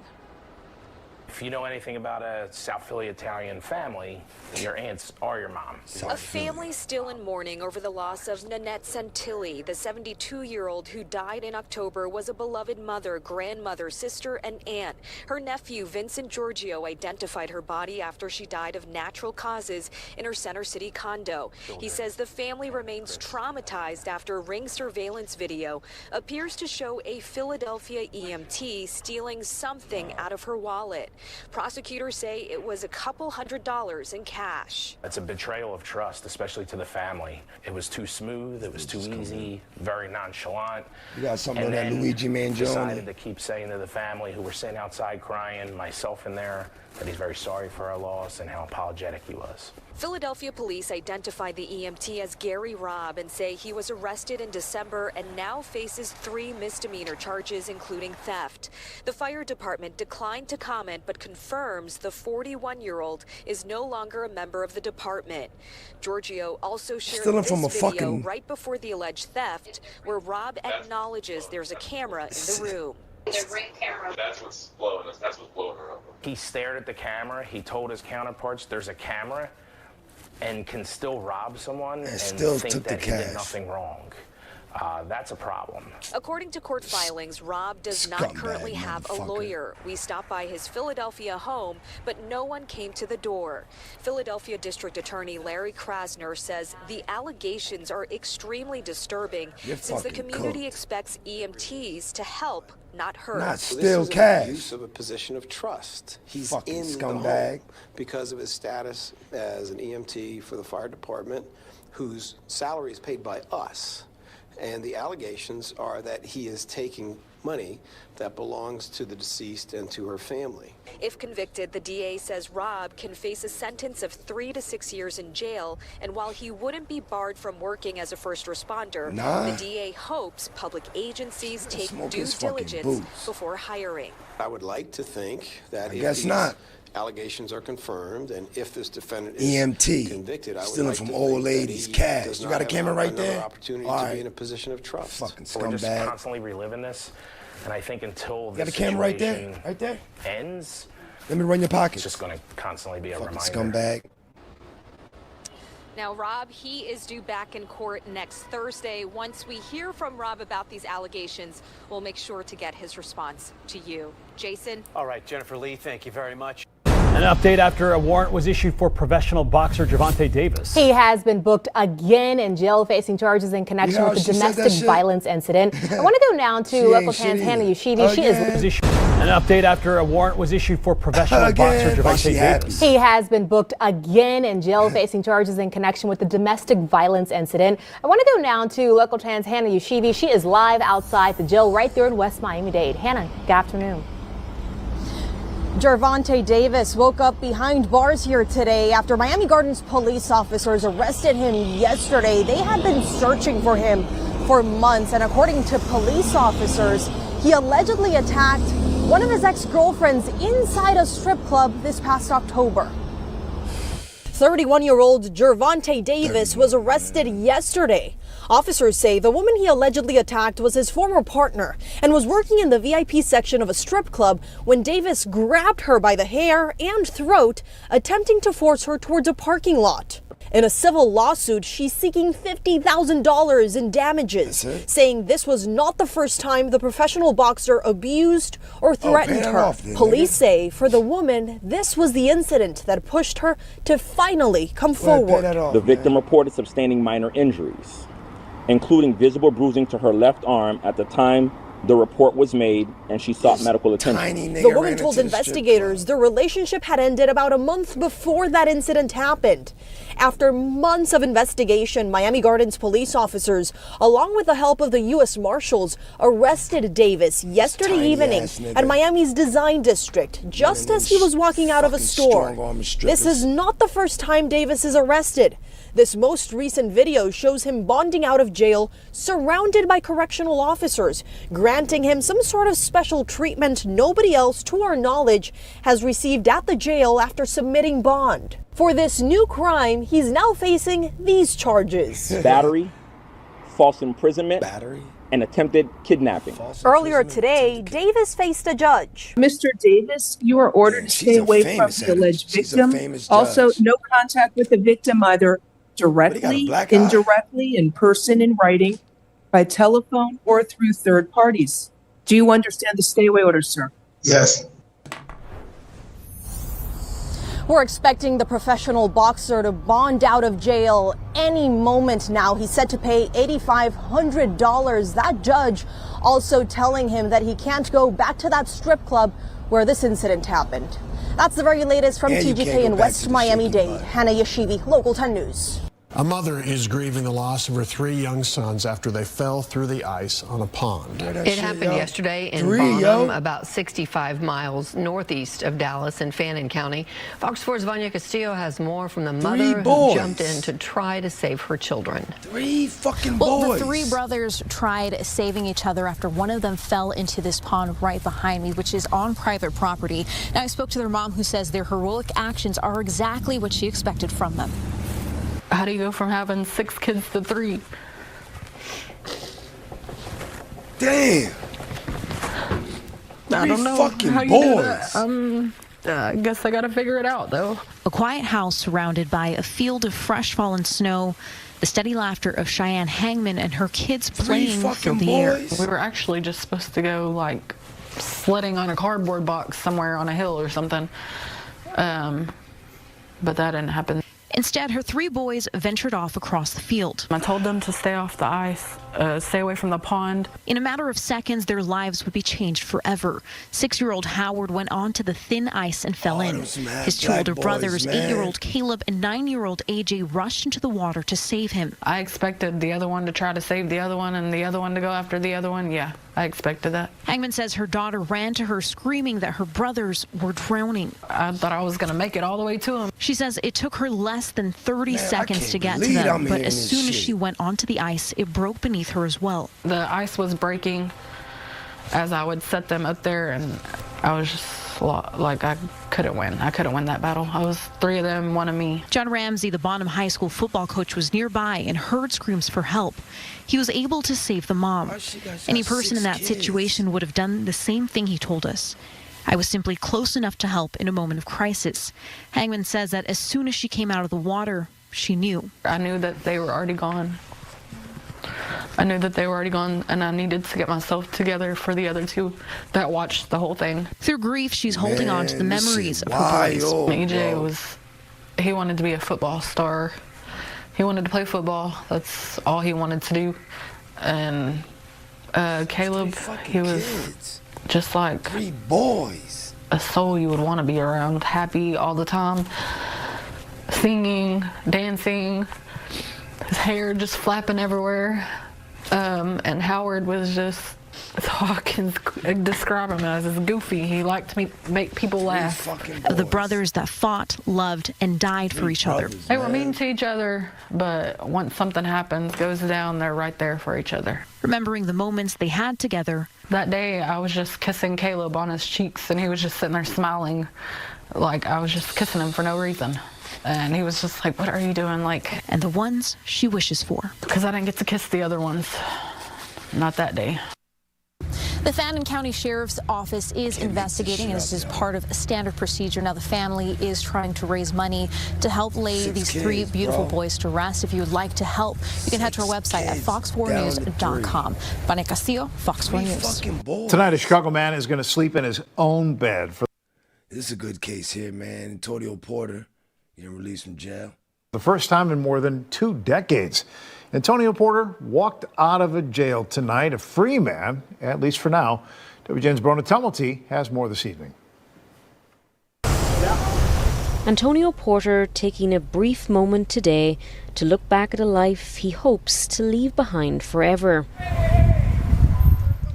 If you know anything about a South Philly Italian family, your aunts are your mom. A family still in mourning over the loss of Nanette Santilli. The 72-year-old who died in October was a beloved mother, grandmother, sister, and aunt. Her nephew, Vincent Giorgio, identified her body after she died of natural causes in her Center City condo. He says the family remains traumatized after Ring surveillance video appears to show a Philadelphia EMT stealing something out of her wallet. Prosecutors say it was a couple $100s in cash. It's a betrayal of trust, especially to the family. It was too smooth, it was too easy, very nonchalant. You got something on that Luigi Mangione. Decided to keep saying to the family who were sitting outside crying, myself in there, that he's very sorry for our loss and how apologetic he was. Philadelphia police identified the EMT as Gary Robb and say he was arrested in December and now faces 3 misdemeanor charges, including theft. The fire department declined to comment but confirms the 41-year-old is no longer a member of the department. Giorgio also shared this video right before the alleged theft, where Robb acknowledges there's a camera in the room. The Ring camera. That's what's blowing us. That's what's blowing her up. He stared at the camera. He told his counterparts there's a camera, and can still rob someone and still think took that the he did cash. nothing wrong. That's a problem. According to court filings, Robb does not currently have a lawyer. We stopped by his Philadelphia home, but no one came to the door. Philadelphia District Attorney Larry Krasner says the allegations are extremely disturbing since the community expects EMTs to help, not hurt. Not steal cash. This is an abuse of a position of trust. He's Fucking in scumbag. the home because of his status as an EMT for the fire department, whose salary is paid by us. And the allegations are that he is taking money that belongs to the deceased and to her family. If convicted, the DA says Robb can face a sentence of 3 to 6 years in jail. And while he wouldn't be barred from working as a first responder, the DA hopes public agencies take due diligence before hiring. I would like to think that if guess these not. allegations are confirmed and if this defendant is EMT, convicted, I would stealing like from to old think that ladies' he cash. does You not got a have camera right another there? opportunity All to right. be in a position of trust. Fucking We're just scumbag. constantly reliving this, and I think until You got this a camera right there? situation Right there? ends, Let me run your pockets. it's just going to constantly be a Fucking reminder. scumbag. Now, Robb, he is due back in court next Thursday. Once we hear from Robb about these allegations, we'll make sure to get his response to you. Jason? All right, Jennifer Lee, thank you very much. An update after a warrant was issued for professional boxer Gervonta Davis. He has been booked again in jail, facing charges in connection with the domestic violence incident. I want to go now to local 10's Hannah Yushivi. She is. An update after a warrant was issued for professional boxer Gervonta Davis. He has been booked again in jail, facing charges in connection with the domestic violence incident. I want to go now to local 10's Hannah Yushivi. She is live outside the jail right there in West Miami-Dade. Hannah, good afternoon. Gervonta Davis woke up behind bars here today after Miami Gardens police officers arrested him yesterday. They had been searching for him for months, and according to police officers, he allegedly attacked one of his ex-girlfriends inside a strip club this past October. 31-year-old Gervonta Davis was arrested yesterday. Officers say the woman he allegedly attacked was his former partner and was working in the VIP section of a strip club when Davis grabbed her by the hair and throat, attempting to force her towards a parking lot. In a civil lawsuit, she's seeking $50,000 in damages, saying this was not the first time the professional boxer abused or threatened her. Police say for the woman, this was the incident that pushed her to finally come forward. The victim reported sustaining minor injuries, including visible bruising to her left arm at the time the report was made, and she sought medical attention. The woman told investigators the relationship had ended about a month before that incident happened. After months of investigation, Miami Gardens police officers, along with the help of the U.S. Marshals, arrested Davis yesterday evening at Miami's Design District, just as he was walking out of a store. This is not the first time Davis is arrested. This most recent video shows him bonding out of jail, surrounded by correctional officers, granting him some sort of special treatment nobody else, to our knowledge, has received at the jail after submitting bond. For this new crime, he's now facing these charges. Battery, false imprisonment, and attempted kidnapping. Earlier today, Davis faced a judge. Mr. Davis, you are ordered to stay away from the alleged victim. Also, no contact with the victim either directly, indirectly, in person, in writing, by telephone, or through third parties. Do you understand the stay away order, sir? Yes. We're expecting the professional boxer to bond out of jail any moment now. He's set to pay $8,500. That judge also telling him that he can't go back to that strip club where this incident happened. That's the very latest from TGK in West Miami-Dade. Hannah Yashivi, Local 10 News. A mother is grieving the loss of her 3 young sons after they fell through the ice on a pond. It happened yesterday in Bonham, about 65 miles northeast of Dallas in Fannin County. Fox 4's Vanya Castillo has more from the mother who jumped in to try to save her children. 3 fucking boys. Well, the 3 brothers tried saving each other after one of them fell into this pond right behind me, which is on private property. Now, I spoke to their mom, who says their heroic actions are exactly what she expected from them. How do you go from having 6 kids to 3? Damn. I don't know fucking how you boys. do that. I guess I gotta figure it out, though. A quiet house surrounded by a field of fresh fallen snow. The steady laughter of Cheyenne Hangman and her kids playing filled the air. We were actually just supposed to go, like, sledding on a cardboard box somewhere on a hill or something. But that didn't happen. Instead, her 3 boys ventured off across the field. I told them to stay off the ice, stay away from the pond. In a matter of seconds, their lives would be changed forever. 6-year-old Howard went onto the thin ice and fell in. His 2 older brothers, 8-year-old Caleb and 9-year-old AJ, rushed into the water to save him. I expected the other one to try to save the other one and the other one to go after the other one. Yeah, I expected that. Hangman says her daughter ran to her screaming that her brothers were drowning. I thought I was going to make it all the way to him. She says it took her less than 30 seconds to get to them, but as soon as she went onto the ice, it broke beneath her as well. The ice was breaking as I would set them up there, and I was just like, I couldn't win. I couldn't win that battle. I was 3 of them, 1 of me. John Ramsey, the Bonham High School football coach, was nearby and heard screams for help. He was able to save the mom. Any person in that situation would have done the same thing, he told us. I was simply close enough to help in a moment of crisis. Hangman says that as soon as she came out of the water, she knew. I knew that they were already gone. I knew that they were already gone, and I needed to get myself together for the other 2 that watched the whole thing. Through grief, she's holding on to the memories of her boys. AJ he wanted to be a football star. He wanted to play football. That's all he wanted to do. And Caleb, he was just like 3 boys. A soul you would want to be around, happy all the time, singing, dancing, his hair just flapping everywhere. And Howard was just, that's all I can describe him as, is goofy. He liked to make people laugh. The brothers that fought, loved, and died for each other. They were mean to each other, but once something happens, goes down, they're right there for each other. Remembering the moments they had together. That day, I was just kissing Caleb on his cheeks, and he was just sitting there smiling, like I was just kissing him for no reason. And he was just like, what are you doing? Like, and the ones she wishes for. Because I didn't get to kiss the other ones. Not that day. The Fannin County Sheriff's Office is investigating, and this is part of a standard procedure. Now, the family is trying to raise money to help lay these 3 beautiful boys to rest. If you would like to help, you can head to our website at fox4news.com. Vanya Castillo, Fox 4 News. Tonight, a Chicago man is going to sleep in his own bed. This is a good case here, man. Antonio Porter getting released from jail. The first time in more than 2 decades. Antonio Porter walked out of a jail tonight, a free man, at least for now. WGN's Brona Tumulty has more this evening. Antonio Porter taking a brief moment today to look back at a life he hopes to leave behind forever.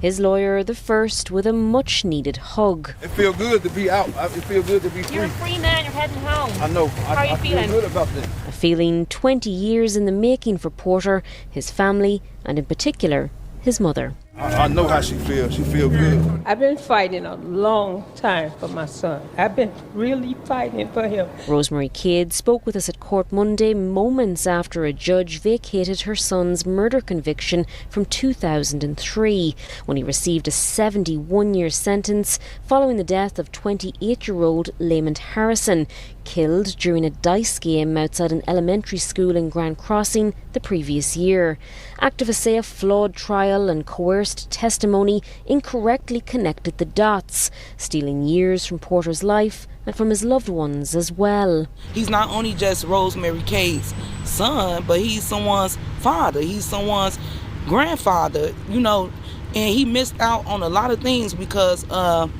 His lawyer, the first, with a much-needed hug. It feels good to be out. It feels good to be free. You're a free man. You're heading home. I know. How are you feeling? I feel good about that. A feeling 20 years in the making for Porter, his family, and in particular, his mother. I know how she feels. She feels good. I've been fighting a long time for my son. I've been really fighting for him. Rosemary Cade spoke with us at court Monday, moments after a judge vacated her son's murder conviction from 2003, when he received a 71-year sentence following the death of 28-year-old Lamont Harrison, killed during a dice game outside an elementary school in Grand Crossing the previous year. Activists say a flawed trial and coerced testimony incorrectly connected the dots, stealing years from Porter's life and from his loved ones as well. He's not only just Rosemary Cade's son, but he's someone's father. He's someone's grandfather, and he missed out on a lot of things because of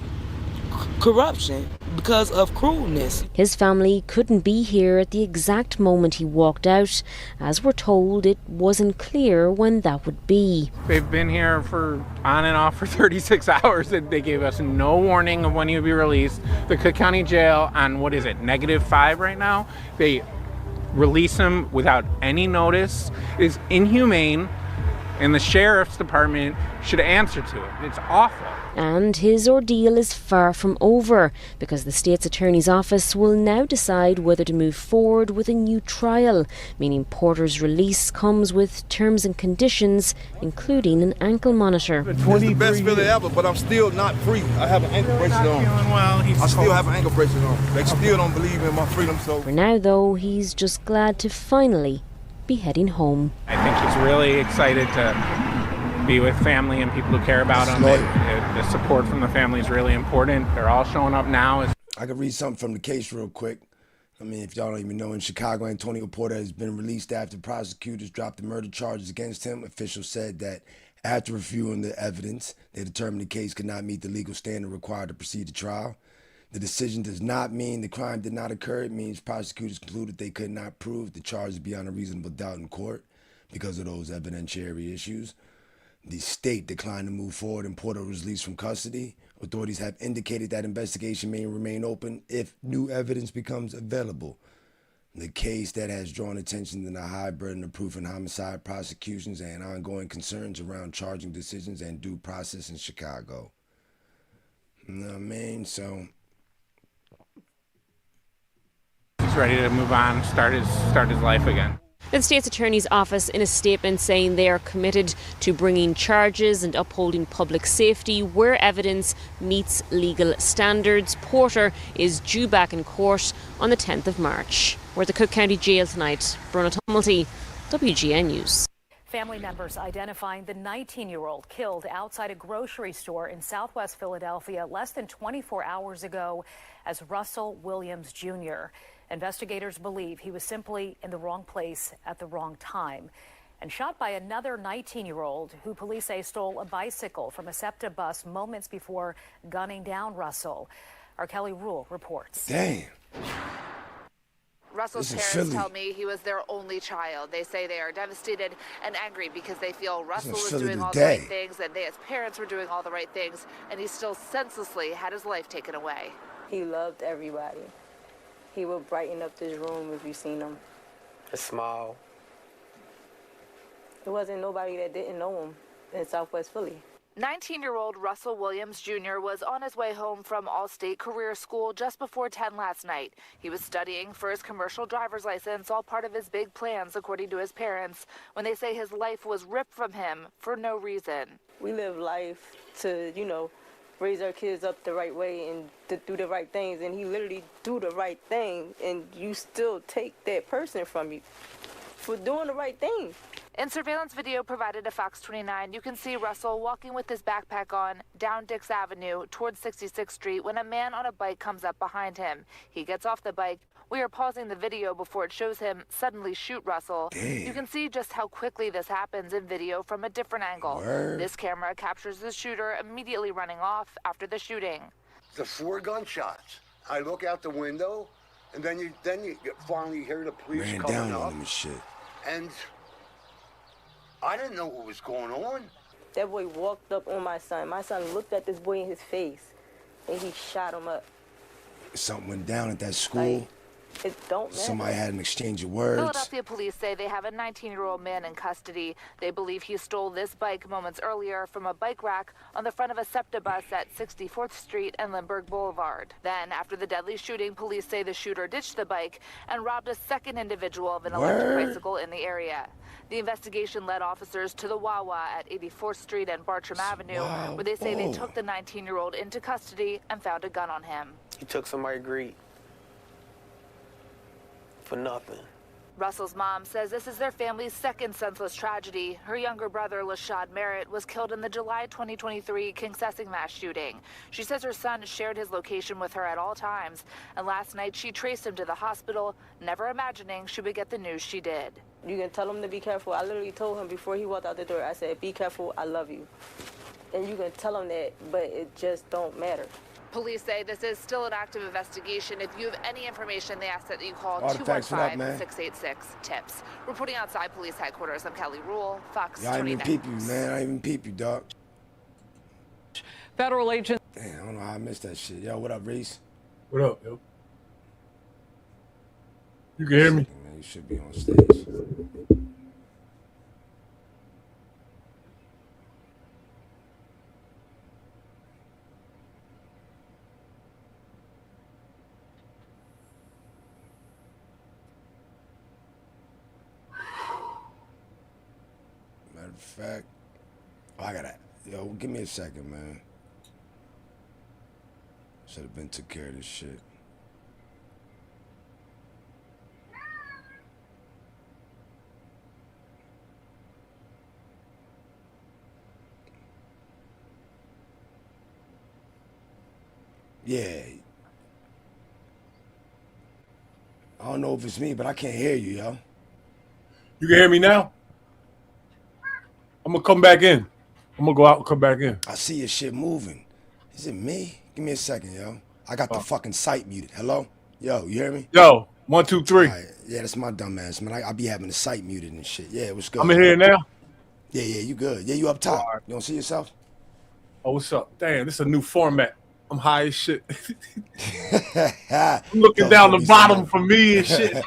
corruption, because of cruelness. His family couldn't be here at the exact moment he walked out, as we're told it wasn't clear when that would be. They've been here for on and off for 36 hours. They gave us no warning of when he would be released. The Cook County Jail on, -5 right now. They release him without any notice. It's inhumane, and the sheriff's department should answer to it. It's awful. And his ordeal is far from over, because the state's attorney's office will now decide whether to move forward with a new trial, meaning Porter's release comes with terms and conditions, including an ankle monitor. It's the best feeling ever, but I'm still not free. I have an ankle bracelet on. I still have an ankle bracelet on. They still don't believe in my freedom. So for now, though, he's just glad to finally be heading home. I think he's really excited to be with family and people who care about him. The support from the family is really important. They're all showing up now. I could read something from the case real quick. If y'all don't even know, in Chicago, Antonio Porter has been released after prosecutors dropped the murder charges against him. Officials said that after reviewing the evidence, they determined the case could not meet the legal standard required to proceed to trial. The decision does not mean the crime did not occur. It means prosecutors concluded they could not prove the charges beyond a reasonable doubt in court because of those evidentiary issues. The state declined to move forward and Porter was released from custody. Authorities have indicated that investigation may remain open if new evidence becomes available. The case that has drawn attention to the high burden of proof in homicide prosecutions and ongoing concerns around charging decisions and due process in Chicago. You know what I mean? So he's ready to move on, start his life again. The state's attorney's office in a statement saying they are committed to bringing charges and upholding public safety where evidence meets legal standards. Porter is due back in court on the 10th of March. We're at the Cook County Jail tonight. Brona Tumulty, WGN News. Family members identifying the 19-year-old killed outside a grocery store in southwest Philadelphia less than 24 hours ago as Russell Williams Jr. Investigators believe he was simply in the wrong place at the wrong time and shot by another 19-year-old who police say stole a bicycle from a SEPTA bus moments before gunning down Russell. Our Kelly Rule reports. Damn. Russell's parents tell me he was their only child. They say they are devastated and angry because they feel Russell was doing all the right things and they as parents were doing all the right things, and he still senselessly had his life taken away. He loved everybody. He would brighten up this room if you seen him. A smile. There wasn't nobody that didn't know him in Southwest Philly. 19-year-old Russell Williams Jr. was on his way home from All-State Career School just before 10 last night. He was studying for his commercial driver's license, all part of his big plans, according to his parents, when they say his life was ripped from him for no reason. We live life to, raise our kids up the right way and to do the right things, and he literally do the right thing, and you still take that person from you for doing the right thing. In surveillance video provided to Fox 29, you can see Russell walking with his backpack on down Dix Avenue towards 66th Street when a man on a bike comes up behind him. He gets off the bike. We are pausing the video before it shows him suddenly shoot Russell. Damn. You can see just how quickly this happens in video from a different angle. Word. This camera captures the shooter immediately running off after the shooting. The 4 gunshots. I look out the window, and then you finally hear the police Ran coming down up. on him and shit. And I didn't know what was going on. That boy walked up on my son. My son looked at this boy in his face, and he shot him up. Something went down at that school. It don't matter. Somebody had an exchange of words. Philadelphia police say they have a 19-year-old man in custody. They believe he stole this bike moments earlier from a bike rack on the front of a SEPTA bus at 64th Street and Lindbergh Boulevard. Then, after the deadly shooting, police say the shooter ditched the bike and robbed a second individual of an electric bicycle in the area. The investigation led officers to the Wawa at 84th Street and Bartram Avenue, where they say they took the 19-year-old into custody and found a gun on him. He took somebody's greed for nothing. Russell's mom says this is their family's second senseless tragedy. Her younger brother, Lashad Merritt, was killed in the July 2023 Kingsessing mass shooting. She says her son shared his location with her at all times, and last night she traced him to the hospital, never imagining she would get the news she did. You can tell him to be careful. I literally told him before he walked out the door, I said, be careful, I love you. And you can tell him that, but it just don't matter. Police say this is still an active investigation. If you have any information, they ask that you call Artifacts, what up, man? 215-686-TIPS. Reporting outside police headquarters, I'm Kelly Rule, Fox Y'all 29. even peep you, man. I even peep you, dog. Federal agents. Damn, I don't know how I missed that shit. Yo, what up, Reese? What up, yo? You can hear me? Man, you should be on stage. Matter of fact, I gotta, yo, give me a second, man. Should have been took care of this shit. Yeah. I don't know if it's me, but I can't hear you, yo. You can hear me now? I'm gonna come back in. I'm gonna go out and come back in. I see your shit moving. Is it me? Give me a second, yo. I got the fucking site muted. Hello? Yo, you hear me? Yo, 1, 2, 3. Right. Yeah, that's my dumb ass, man. I be having the site muted and shit. Yeah, what's good? I'm in here now? Yeah, you good. Yeah, you up top. Right. You don't see yourself? Oh, what's up? Damn, this is a new format. I'm high as shit. I'm looking down the bottom for me and shit.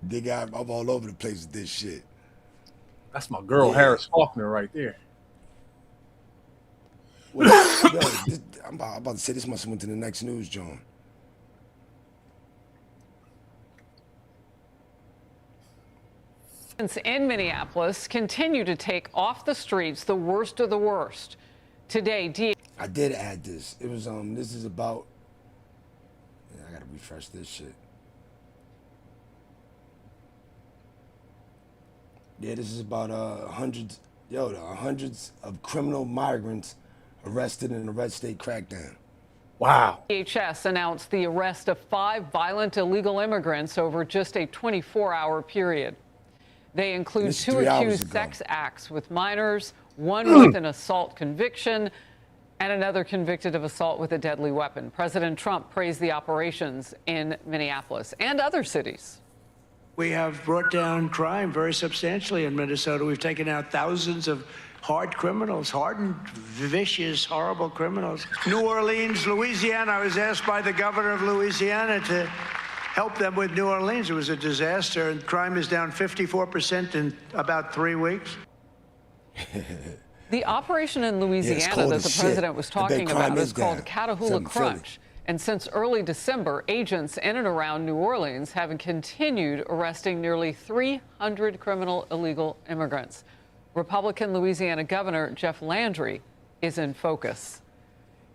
Big guy, I'm all over the place with this shit. That's my girl, Harris Faulkner, right there. Well, yo, I'm about to say this must have went to the next news, John. In Minneapolis continue to take off the streets the worst of the worst. Today, I did add this. It was this is about. Yeah, I gotta refresh this shit. Yeah, this is about hundreds of criminal migrants arrested in a red state crackdown. Wow. DHS announced the arrest of 5 violent illegal immigrants over just a 24-hour period. They include 2 accused sex acts with minors, 1 with an assault conviction, and another convicted of assault with a deadly weapon. President Trump praised the operations in Minneapolis and other cities. We have brought down crime very substantially in Minnesota. We've taken out thousands of hard criminals, hardened, vicious, horrible criminals. New Orleans, Louisiana, I was asked by the governor of Louisiana to help them with New Orleans. It was a disaster, and crime is down 54% in about 3 weeks. The operation in Louisiana that the president was talking about is called Catahoula Crunch. And since early December, agents in and around New Orleans have continued arresting nearly 300 criminal illegal immigrants. Republican Louisiana Governor Jeff Landry is in focus.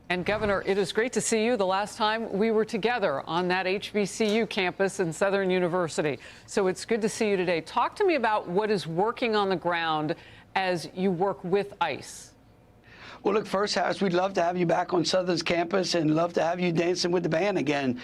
And Governor, it is great to see you. The last time we were together on that HBCU campus in Southern University. So it's good to see you today. Talk to me about what is working on the ground as you work with ICE. Well, look, first, Harris, we'd love to have you back on Southern's campus and love to have you dancing with the band again.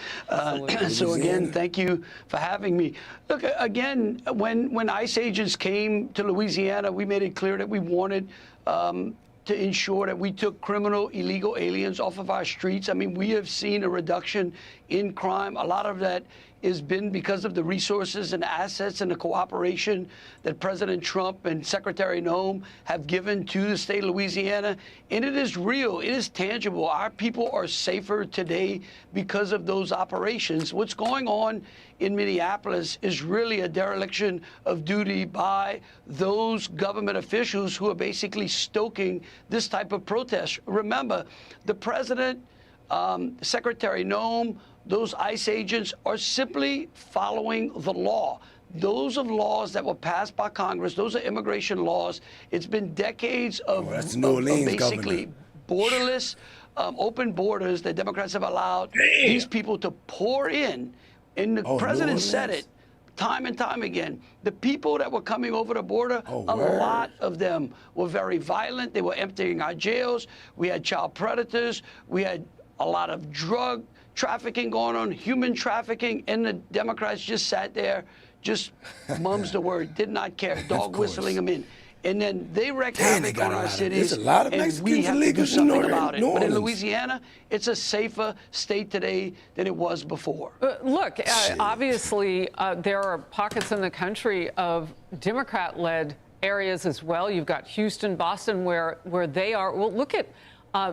So, again, thank you for having me. Look, again, when ICE agents came to Louisiana, we made it clear that we wanted to ensure that we took criminal illegal aliens off of our streets. I mean, we have seen a reduction in crime. A lot of that has been because of the resources and assets and the cooperation that President Trump and Secretary Noem have given to the state of Louisiana. And it is real. It is tangible. Our people are safer today because of those operations. What's going on in Minneapolis is really a dereliction of duty by those government officials who are basically stoking this type of protest. Remember, the president, Secretary Noem, those ICE agents are simply following the law. Those are laws that were passed by Congress. Those are immigration laws. It's been decades of, that's the New Orleans basically borderless, open borders that Democrats have allowed these people to pour in. And the president said it time and time again. The people that were coming over the border, a lot of them were very violent. They were emptying our jails. We had child predators. We had a lot of drug trafficking going on, human trafficking, and the Democrats just sat there, just mums the word, did not care, dog whistling them in. And then they wreak havoc on our cities, there's a lot of and Mexicans we have to do illegals in something about it. New But in Orleans. Louisiana, it's a safer state today than it was before. Look, obviously, there are pockets in the country of Democrat-led areas as well. You've got Houston, Boston, where they are. Well, look at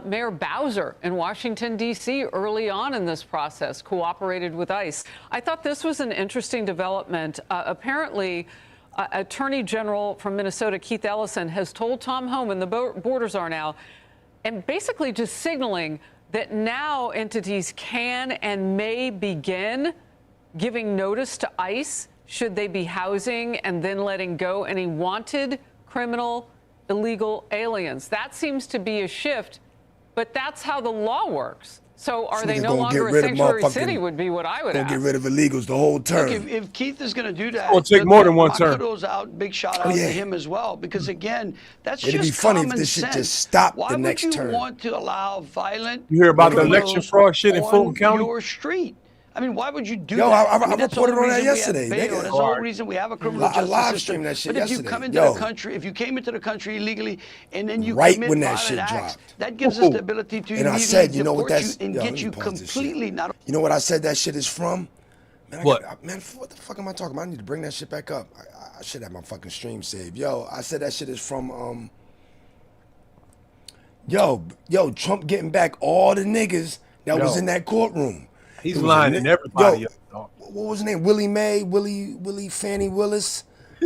Mayor Bowser in Washington, D.C. early on in this process, cooperated with ICE. I thought this was an interesting development. Apparently, Attorney General from Minnesota, Keith Ellison, has told Tom Homan, the borders are now, and basically just signaling that now entities can and may begin giving notice to ICE should they be housing and then letting go any wanted criminal illegal aliens. That seems to be a shift, but that's how the law works. So are they no longer a sanctuary city would be what I would ask. Get rid of illegals the whole term. Look, if Keith is going to do that, It'll take more than one term. Kudos out, big shout out to him as well, because again, that's It'd just be funny if common this shit sense. just stopped Why the next would you term. want to allow violent You hear about the criminals election fraud shit in Fulton on County? your street? I mean, why would you do Yo, that? I That's the whole reported on that reason we have yesterday, bail. nigga. That's the whole reason we have a criminal I justice live system. streamed that shit But if you yesterday. come into Yo. the country, if you came into the country illegally and then you Right commit when that violent shit acts, dropped. that gives us the ability to And I immediately said, you know what deport that's you and yo, let get me you pause this shit. completely not. You know what I said that shit is from? Man, What? Man, what the fuck am I talking about? I need to bring that shit back up. I should have my fucking stream saved. Yo, I said that shit is from Yo, Trump getting back all the niggas that was in that courtroom. He's It was lying in everybody. What was her name? Willie Mae, Willie Fannie Willis,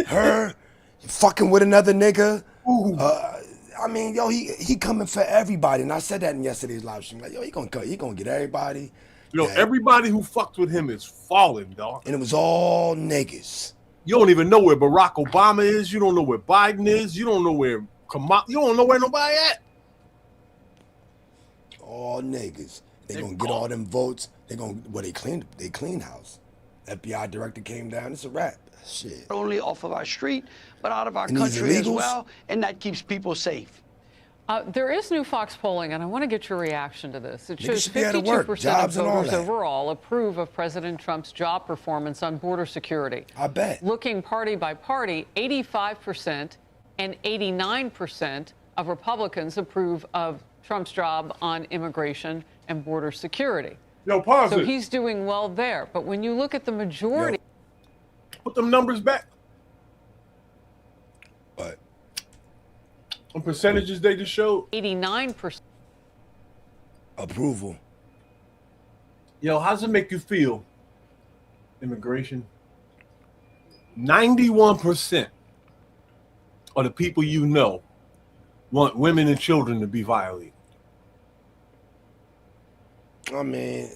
her fucking with another nigga. I mean, yo, he coming for everybody, and I said that in yesterday's live stream. Like, yo, he gonna get everybody. Yo, everybody who fucked with him is falling, dog. And it was all niggas. You don't even know where Barack Obama is. You don't know where Biden is. You don't know where Kamala. You don't know where nobody at. All niggas. They gonna get all them votes. They clean house. FBI director came down. It's a wrap. Shit. Not only off of our street, but out of our And these country as illegals? well, and that keeps people safe. There is new Fox polling, and I want to get your reaction to this. It Niggas shows should be out of work, 52% of jobs and all voters that. overall approve of President Trump's job performance on border security. I bet. Looking party by party, 85% and 89% of Republicans approve of Trump's job on immigration and border security. Yo, pause So it. he's doing well there. But when you look at the majority... Put them numbers back. What? On percentages they just showed. 89%. Approval. Yo, how does it make you feel? Immigration. 91% of the people you know want women and children to be violated. I mean,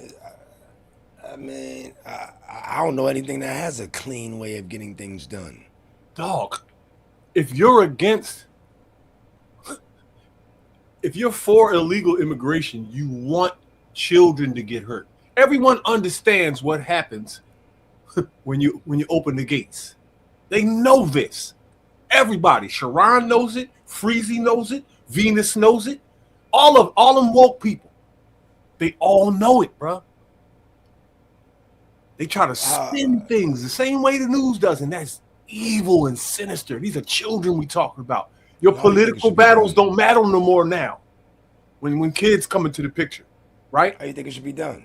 I don't know anything that has a clean way of getting things done. Dog, if you're for illegal immigration, you want children to get hurt. Everyone understands what happens when you open the gates. They know this. Everybody, Sharon knows it, Freezy knows it, Venus knows it. All them woke people, they all know it, bro. They try to spin things the same way the news does, and that's evil and sinister. These are children we talking about. Your political battles don't matter no more now. When kids come into the picture, right? How you think it should be done?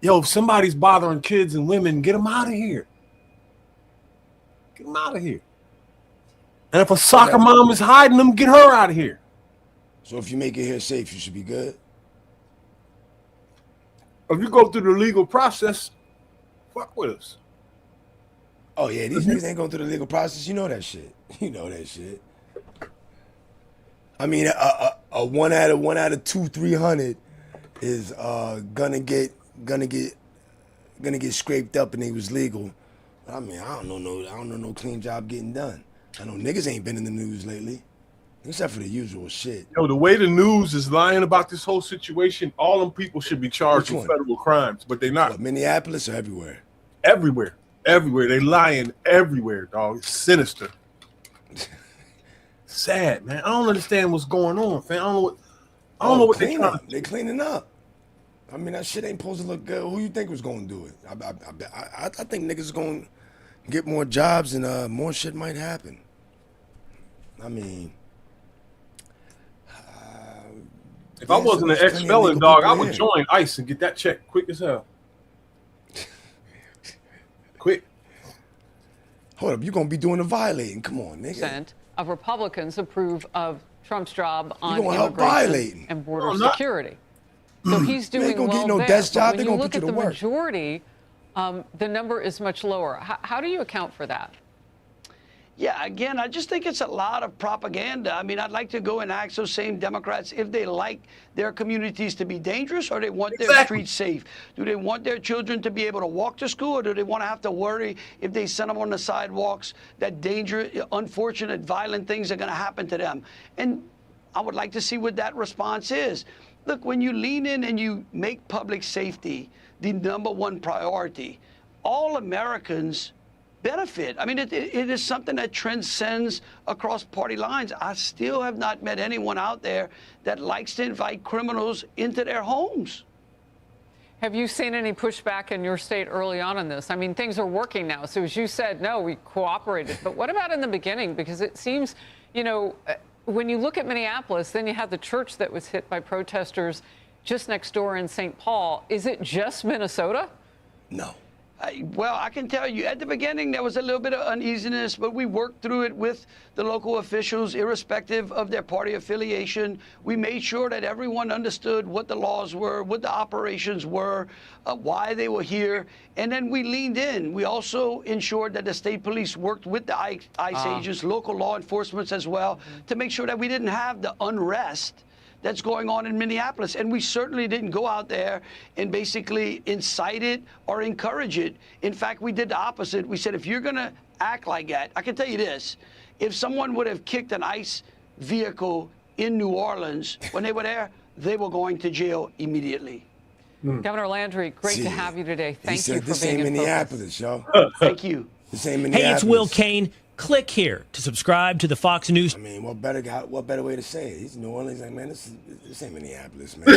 Yo, if somebody's bothering kids and women, get them out of here. Get them out of here. And if a soccer mom is hiding them, get her out of here. So if you make it here safe, you should be good. If you go through the legal process, fuck with us. Oh yeah, these niggas ain't going through the legal process. You know that shit. You know that shit. I mean, a one out of 300 is gonna get scraped up and they was legal. But I mean, I don't know no clean job getting done. I know niggas ain't been in the news lately, except for the usual shit. Yo, the way the news is lying about this whole situation, all them people should be charged with federal crimes, but they not. What, Minneapolis or everywhere? Everywhere. Everywhere. They lying everywhere, dog. It's sinister. Sad, man. I don't understand what's going on, fam. I don't know what they trying to do. They cleaning up. I mean, that shit ain't supposed to look good. Who you think was going to do it? I think niggas going to get more jobs and more shit might happen. I mean, if I wasn't an ex-felon, dog, I would join ICE and get that check quick as hell. Quick. Hold up, you going to be doing the violating. Come on, nigga. Of Republicans approve of Trump's job on help immigration and border security. So he's doing well get no there. desk job. But when you look at the majority, the number is much lower. How do you account for that? Yeah, again, I just think it's a lot of propaganda. I mean, I'd like to go and ask those same Democrats if they like their communities to be dangerous or they want their streets safe. Do they want their children to be able to walk to school, or do they want to have to worry if they send them on the sidewalks that dangerous, unfortunate, violent things are going to happen to them? And I would like to see what that response is. Look, when you lean in and you make public safety the #1 priority, all Americans benefit. I mean, it is something that transcends across party lines. I still have not met anyone out there that likes to invite criminals into their homes. Have you seen any pushback in your state early on in this? I mean, things are working now. So as you said, no, we cooperated. But what about in the beginning? Because it seems, you know, when you look at Minneapolis, then you had the church that was hit by protesters just next door in St. Paul. Is it just Minnesota? No. Well, I can tell you, at the beginning, there was a little bit of uneasiness, but we worked through it with the local officials, irrespective of their party affiliation. We made sure that everyone understood what the laws were, what the operations were, why they were here, and then we leaned in. We also ensured that the state police worked with the ICE agents, local law enforcement as well, to make sure that we didn't have the unrest that's going on in Minneapolis. And we certainly didn't go out there and basically incite it or encourage it. In fact, we did the opposite. We said, if you're going to act like that, I can tell you this, if someone would have kicked an ICE vehicle in New Orleans when they were there, they were going to jail immediately. Governor Landry, great to have you today. Thank you for this being ain't in Minneapolis, y'all. Thank you. This ain't Minneapolis. Hey, it's Will Kane. Click here to subscribe to the Fox News. I mean, what better way to say it? He's New Orleans, like, man, this ain't Minneapolis, man.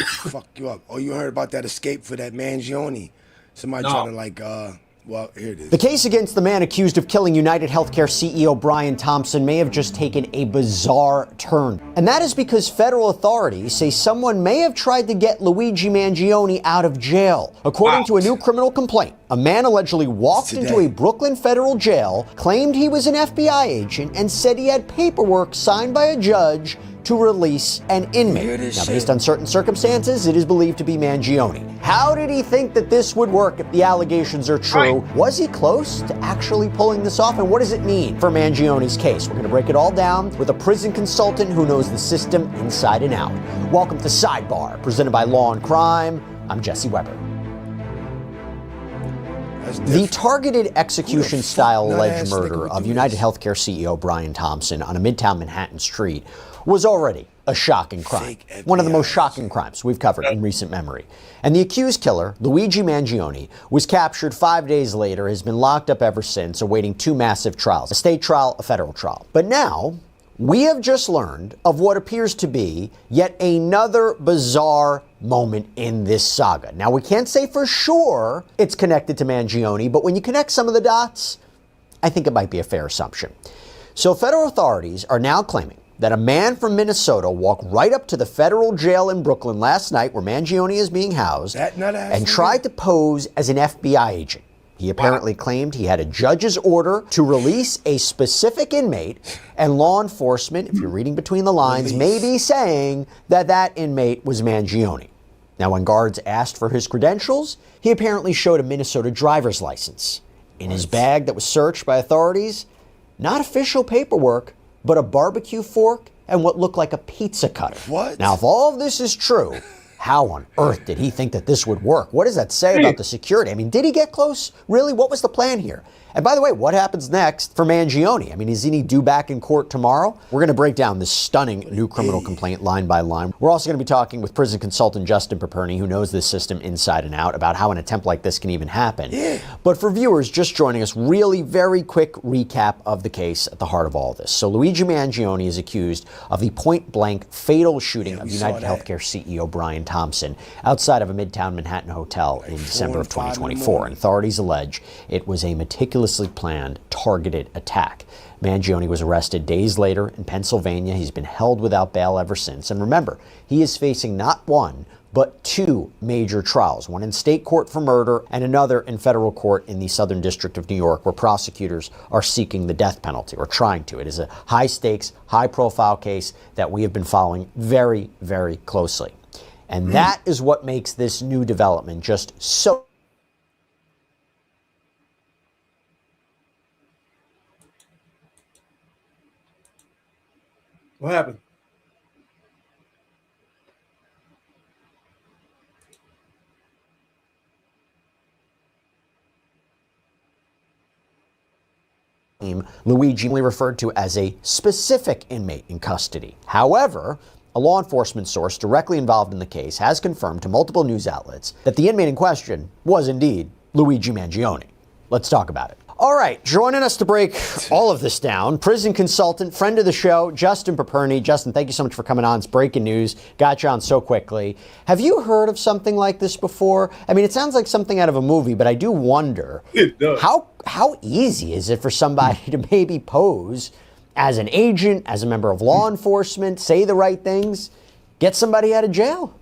Fuck you up. Oh, you heard about that escape for that Mangione? Somebody trying to well, here it is. The case against the man accused of killing United Healthcare CEO Brian Thompson may have just taken a bizarre turn. And that is because federal authorities say someone may have tried to get Luigi Mangione out of jail. According to a new criminal complaint, a man allegedly walked into a Brooklyn federal jail, claimed he was an FBI agent, and said he had paperwork signed by a judge to release an inmate. Now, based on certain circumstances, it is believed to be Mangione. How did he think that this would work if the allegations are true? Was he close to actually pulling this off? And what does it mean for Mangione's case? We're going to break it all down with a prison consultant who knows the system inside and out. Welcome to Sidebar, presented by Law and Crime. I'm Jesse Weber. The targeted execution-style alleged murder of United Healthcare CEO Brian Thompson on a Midtown Manhattan street was already a shocking crime. One of the most shocking crimes we've covered in recent memory. And the accused killer, Luigi Mangione, was captured 5 days later, has been locked up ever since, awaiting two massive trials, a state trial, a federal trial. But now, we have just learned of what appears to be yet another bizarre moment in this saga. Now, we can't say for sure it's connected to Mangione, but when you connect some of the dots, I think it might be a fair assumption. So federal authorities are now claiming that a man from Minnesota walked right up to the federal jail in Brooklyn last night where Mangione is being housed and tried to pose as an FBI agent. He apparently claimed he had a judge's order to release a specific inmate, and law enforcement, if you're reading between the lines, may be saying that that inmate was Mangione. Now, when guards asked for his credentials, he apparently showed a Minnesota driver's license. In his bag that was searched by authorities, not official paperwork, but a barbecue fork and what looked like a pizza cutter. Now, if all of this is true, how on earth did he think that this would work? What does that say about the security? I mean, did he get close? Really? What was the plan here? And by the way, what happens next for Mangione? I mean, is he due back in court tomorrow? We're going to break down this stunning new criminal complaint line by line. We're also going to be talking with prison consultant Justin Paperny, who knows this system inside and out, about how an attempt like this can even happen. But for viewers just joining us, really very quick recap of the case at the heart of all this. So Luigi Mangione is accused of the point-blank fatal shooting of United Healthcare CEO Brian Thompson outside of a Midtown Manhattan hotel in December of 2024. And authorities allege it was a meticulously planned, targeted attack. Mangione was arrested days later in Pennsylvania. He's been held without bail ever since. And remember, he is facing not one, but two major trials, one in state court for murder and another in federal court in the Southern District of New York, where prosecutors are seeking the death penalty, or trying to. It is a high-stakes, high-profile case that we have been following very, very closely. And that is what makes this new development just so... What happened? Luigi only referred to as a specific inmate in custody. However, a law enforcement source directly involved in the case has confirmed to multiple news outlets that the inmate in question was indeed Luigi Mangione. Let's talk about it. All right, joining us to break all of this down, prison consultant, friend of the show, Justin Paperny. Justin, thank you so much for coming on. It's breaking news. Got you on so quickly. Have you heard of something like this before? I mean, it sounds like something out of a movie, but I do wonder, how easy is it for somebody to maybe pose as an agent, as a member of law enforcement, say the right things, get somebody out of jail?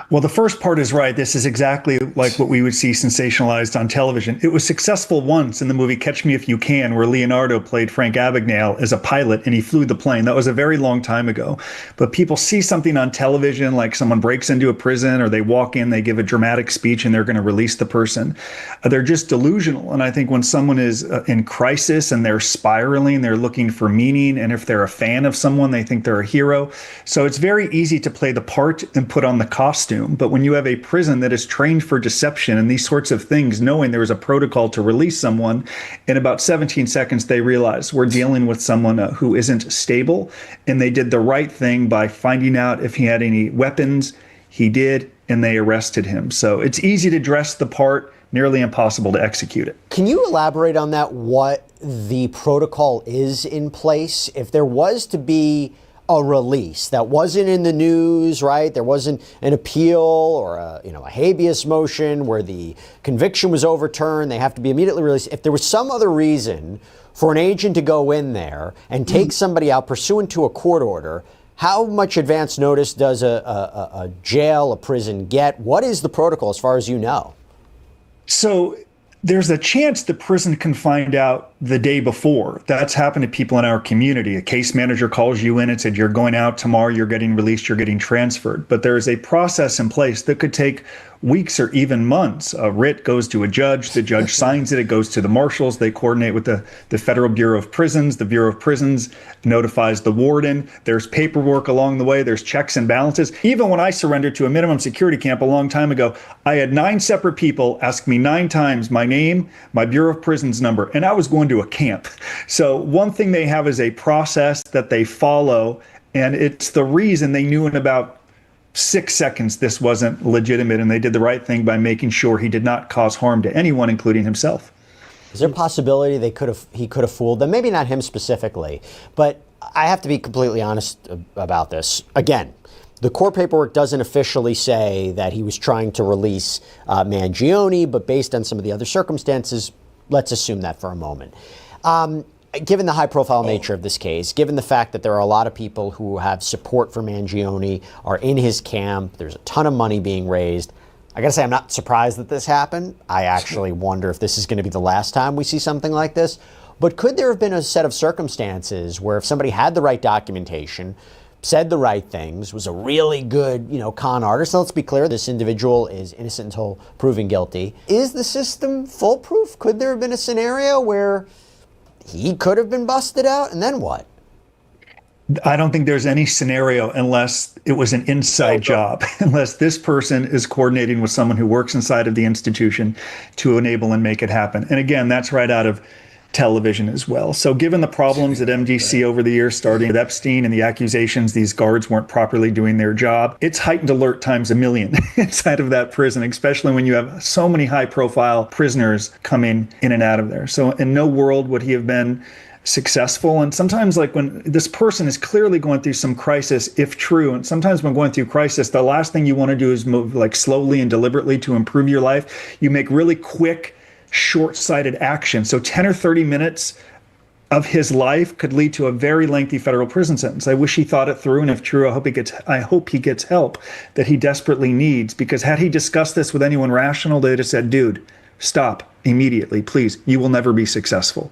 Well, the first part is right. This is exactly like what we would see sensationalized on television. It was successful once in the movie Catch Me If You Can, where Leonardo played Frank Abagnale as a pilot and he flew the plane. That was a very long time ago. But people see something on television, like someone breaks into a prison or they walk in, they give a dramatic speech and they're going to release the person. They're just delusional. And I think when someone is in crisis and they're spiraling, they're looking for meaning. And if they're a fan of someone, they think they're a hero. So it's very easy to play the part and put on the costume. But when you have a prison that is trained for deception and these sorts of things, knowing there was a protocol to release someone, in about 17 seconds, they realize we're dealing with someone who isn't stable. And they did the right thing by finding out if he had any weapons. He did, and they arrested him. So it's easy to dress the part, nearly impossible to execute it. Can you elaborate on that, what the protocol is in place? If there was to be a release that wasn't in the news, right? There wasn't an appeal or a habeas motion where the conviction was overturned. They have to be immediately released. If there was some other reason for an agent to go in there and take somebody out pursuant to a court order, how much advance notice does a jail, a prison get? What is the protocol as far as you know? So there's a chance the prison can find out the day before. That's happened to people in our community. A case manager calls you in and said, you're going out tomorrow, you're getting released, you're getting transferred. But there is a process in place that could take weeks or even months. A writ goes to a judge, the judge signs it, it goes to the marshals, they coordinate with the Federal Bureau of Prisons, the Bureau of Prisons notifies the warden, there's paperwork along the way, there's checks and balances. Even when I surrendered to a minimum security camp a long time ago, I had 9 separate people ask me 9 times my name, my Bureau of Prisons number, and I was going to a camp. So one thing they have is a process that they follow, and it's the reason they knew in about 6 seconds this wasn't legitimate, and they did the right thing by making sure he did not cause harm to anyone, including himself. Is there a possibility he could have fooled them? Maybe not him specifically, but I have to be completely honest about this. Again, the court paperwork doesn't officially say that he was trying to release Mangione, but based on some of the other circumstances, let's assume that for a moment. given the high-profile nature of this case, given the fact that there are a lot of people who have support for Mangione, are in his camp, there's a ton of money being raised, I gotta say I'm not surprised that this happened. I actually wonder if this is going to be the last time we see something like this. But could there have been a set of circumstances where if somebody had the right documentation, said the right things, was a really good, con artist. Let's be clear, this individual is innocent until proven guilty. Is the system foolproof? Could there have been a scenario where he could have been busted out, and then what? I don't think there's any scenario unless it was an inside job, unless this person is coordinating with someone who works inside of the institution to enable and make it happen. And again, that's right out of television as well. So given the problems at MDC over the years, starting with Epstein and the accusations these guards weren't properly doing their job, it's heightened alert times a million inside of that prison, especially when you have so many high-profile prisoners coming in and out of there. So in no world would he have been successful. And sometimes, like, when this person is clearly going through some crisis, if true, and sometimes when going through crisis, the last thing you want to do is move like slowly and deliberately to improve your life. You make really quick, short-sighted action. So 10 or 30 minutes of his life could lead to a very lengthy federal prison sentence. I wish he thought it through, and if true, I hope he gets help that he desperately needs, because had he discussed this with anyone rational, they'd have said, dude, stop immediately, please. You will never be successful.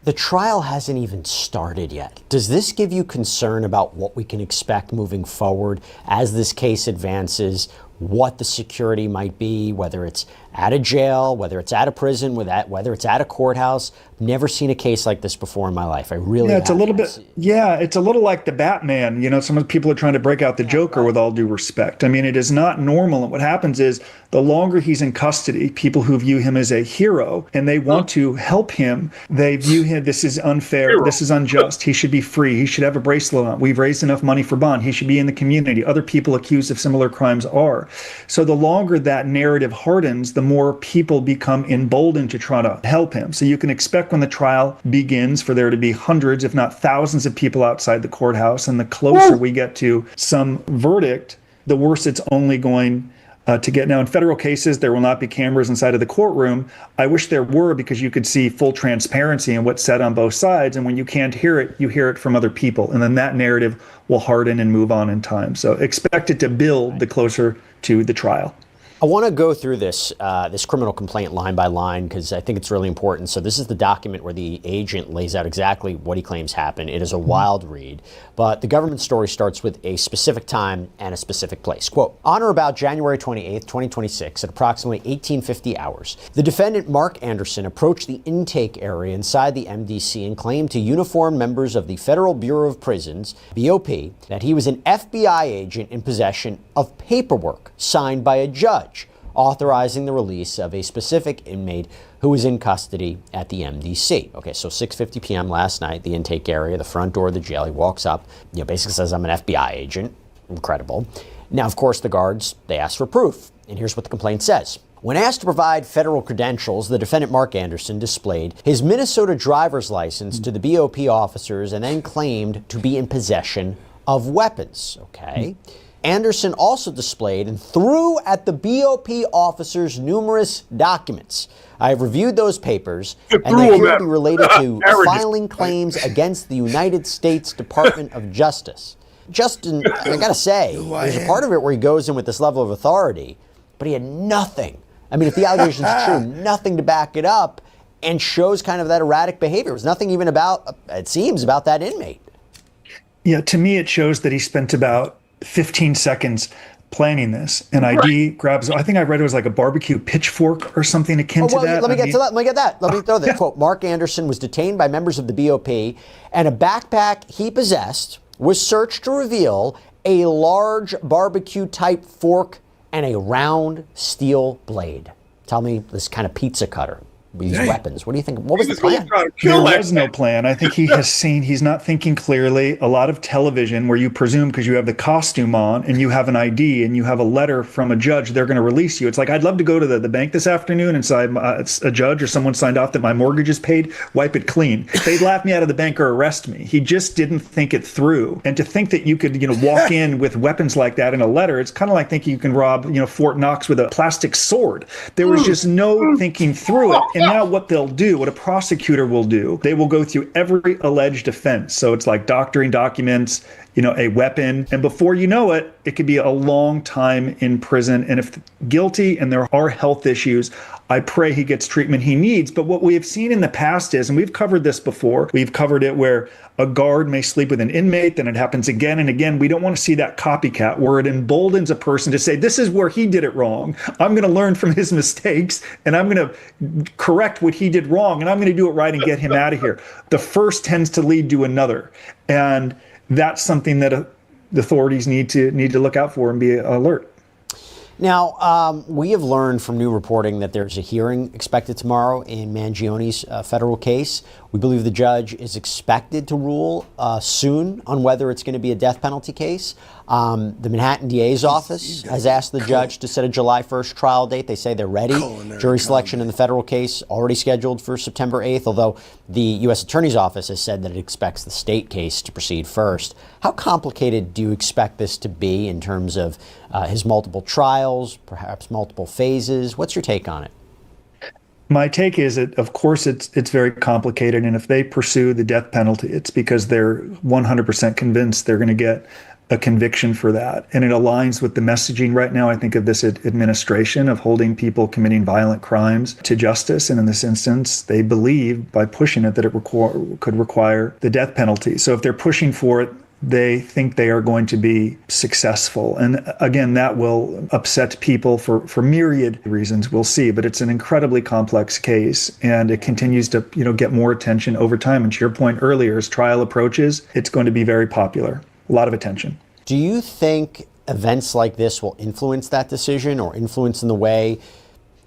The trial hasn't even started yet. Does this give you concern about what we can expect moving forward as this case advances, what the security might be, whether it's at a jail, whether it's at a prison, whether it's at a courthouse? Never seen a case like this before in my life. I really it's a little bit. Yeah, it's a little like the Batman. Some people are trying to break out the Joker, with all due respect. I mean, it is not normal. And what happens is the longer he's in custody, people who view him as a hero and they want to help him, they view him, this is unfair, this is unjust, he should be free, he should have a bracelet on, we've raised enough money for bond, he should be in the community, other people accused of similar crimes are. So the longer that narrative hardens, the more people become emboldened to try to help him. So you can expect when the trial begins for there to be hundreds, if not thousands of people outside the courthouse. And the closer we get to some verdict, the worse it's only going to get. Now, in federal cases, there will not be cameras inside of the courtroom. I wish there were, because you could see full transparency in what's said on both sides. And when you can't hear it, you hear it from other people. And then that narrative will harden and move on in time. So expect it to build the closer to the trial. I want to go through this criminal complaint line by line, because I think it's really important. So this is the document where the agent lays out exactly what he claims happened. It is a wild read, but the government story starts with a specific time and a specific place. Quote, on or about January 28th, 2026, at approximately 1850 hours, the defendant Mark Anderson approached the intake area inside the MDC and claimed to uniformed members of the Federal Bureau of Prisons, BOP, that he was an FBI agent in possession of paperwork signed by a judge authorizing the release of a specific inmate who was in custody at the MDC. Okay, so 6:50 p.m. last night, the intake area, the front door of the jail, he walks up, basically says, I'm an FBI agent. Incredible. Now, of course, the guards, they ask for proof. And here's what the complaint says. When asked to provide federal credentials, the defendant Mark Anderson displayed his Minnesota driver's license to the BOP officers and then claimed to be in possession of weapons. Okay. Anderson also displayed and threw at the BOP officers numerous documents. I have reviewed those papers, and they appear to be related to filing claims against the United States Department of Justice. Justin, I gotta say, there's a part of it where he goes in with this level of authority, but he had nothing. I mean, if the allegation's true, nothing to back it up, and shows kind of that erratic behavior. It was nothing even about, it seems, about that inmate. Yeah, to me, it shows that he spent about 15 seconds planning this. An ID grabs, I think I read it was like a barbecue pitchfork or something akin to that. Let me get that. Let me throw that. Quote, Mark Anderson was detained by members of the BOP, and a backpack he possessed was searched to reveal a large barbecue-type fork and a round steel blade. Tell me, this kind of pizza cutter. These weapons. What do you think? What was the plan? There was no plan. I think he's not thinking clearly. A lot of television where you presume because you have the costume on and you have an ID and you have a letter from a judge, they're going to release you. It's like, I'd love to go to the bank this afternoon and say a judge or someone signed off that my mortgage is paid, wipe it clean. They'd laugh me out of the bank or arrest me. He just didn't think it through. And to think that you could, walk in with weapons like that in a letter, it's kind of like thinking you can rob, Fort Knox with a plastic sword. There was just no thinking through it. now what they'll do, what a prosecutor will do, they will go through every alleged offense. So it's like doctoring documents, a weapon. And before you know it, it could be a long time in prison. And if guilty and there are health issues, I pray he gets treatment he needs. But what we have seen in the past is, and we've covered this before, we've covered it where a guard may sleep with an inmate, then it happens again and again. We don't want to see that copycat where it emboldens a person to say, this is where he did it wrong. I'm going to learn from his mistakes and I'm going to correct what he did wrong and I'm going to do it right and get him out of here. The first tends to lead to another. And that's something that the authorities need to look out for and be alert. Now, we have learned from new reporting that there's a hearing expected tomorrow in Mangione's federal case. We believe the judge is expected to rule soon on whether it's going to be a death penalty case. The Manhattan DA's office has asked the judge to set a July 1st trial date. They say they're ready. Jury selection in the federal case already scheduled for September 8th, although the U.S. Attorney's Office has said that it expects the state case to proceed first. How complicated do you expect this to be in terms of his multiple trials, perhaps multiple phases? What's your take on it? My take is that, of course, it's very complicated. And if they pursue the death penalty, it's because they're 100% convinced they're going to get a conviction for that. And it aligns with the messaging right now, I think, of this administration of holding people committing violent crimes to justice. And in this instance, they believe by pushing it that it could require the death penalty. So if they're pushing for it, they think they are going to be successful. And again, that will upset people for myriad reasons. We'll see. But it's an incredibly complex case, and it continues to get more attention over time. And to your point earlier, as trial approaches, it's going to be very popular. A lot of attention. Do you think events like this will influence that decision or influence in the way,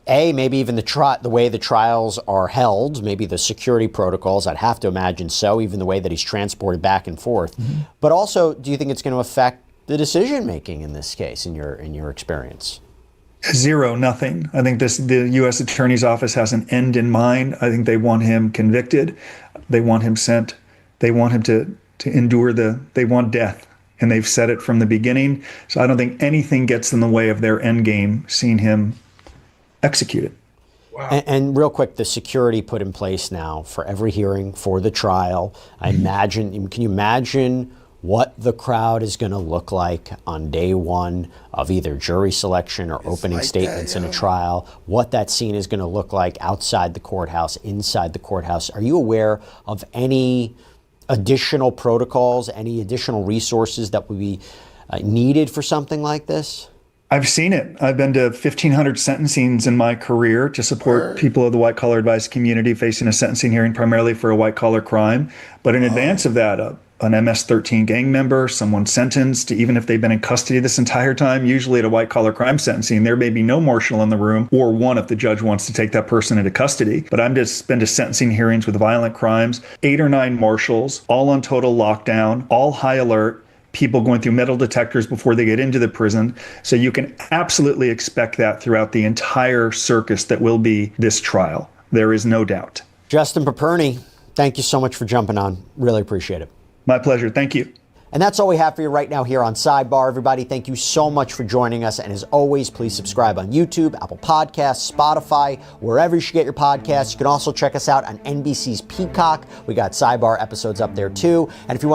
maybe even the way the trials are held, maybe the security protocols? I'd have to imagine so, even the way that he's transported back and forth. Mm-hmm. But also, do you think it's going to affect the decision-making in this case, in your experience? Zero, nothing. I think the U.S. Attorney's Office has an end in mind. I think they want him convicted. They want him sent. They want him to endure they want death. And they've said it from the beginning. So I don't think anything gets in the way of their end game, seeing him executed. Wow. And real quick, the security put in place now for every hearing, for the trial. Can you imagine what the crowd is going to look like on day one of either jury selection or opening statements in a trial? What that scene is going to look like outside the courthouse, inside the courthouse? Are you aware of any additional protocols, any additional resources that would be needed for something like this? I've seen it. I've been to 1,500 sentencings in my career to support people of the white-collar advice community facing a sentencing hearing primarily for a white-collar crime. But in advance of that, an MS-13 gang member, someone sentenced, even if they've been in custody this entire time, usually at a white-collar crime sentencing, there may be no marshal in the room, or one if the judge wants to take that person into custody. But I've just been to sentencing hearings with violent crimes, 8 or 9 marshals, all on total lockdown, all high alert, people going through metal detectors before they get into the prison. So you can absolutely expect that throughout the entire circus that will be this trial. There is no doubt. Justin Paperny, thank you so much for jumping on. Really appreciate it. My pleasure. Thank you. And that's all we have for you right now here on Sidebar. Everybody, thank you so much for joining us. And as always, please subscribe on YouTube, Apple Podcasts, Spotify, wherever you should get your podcasts. You can also check us out on NBC's Peacock. We got Sidebar episodes up there too. And if you want to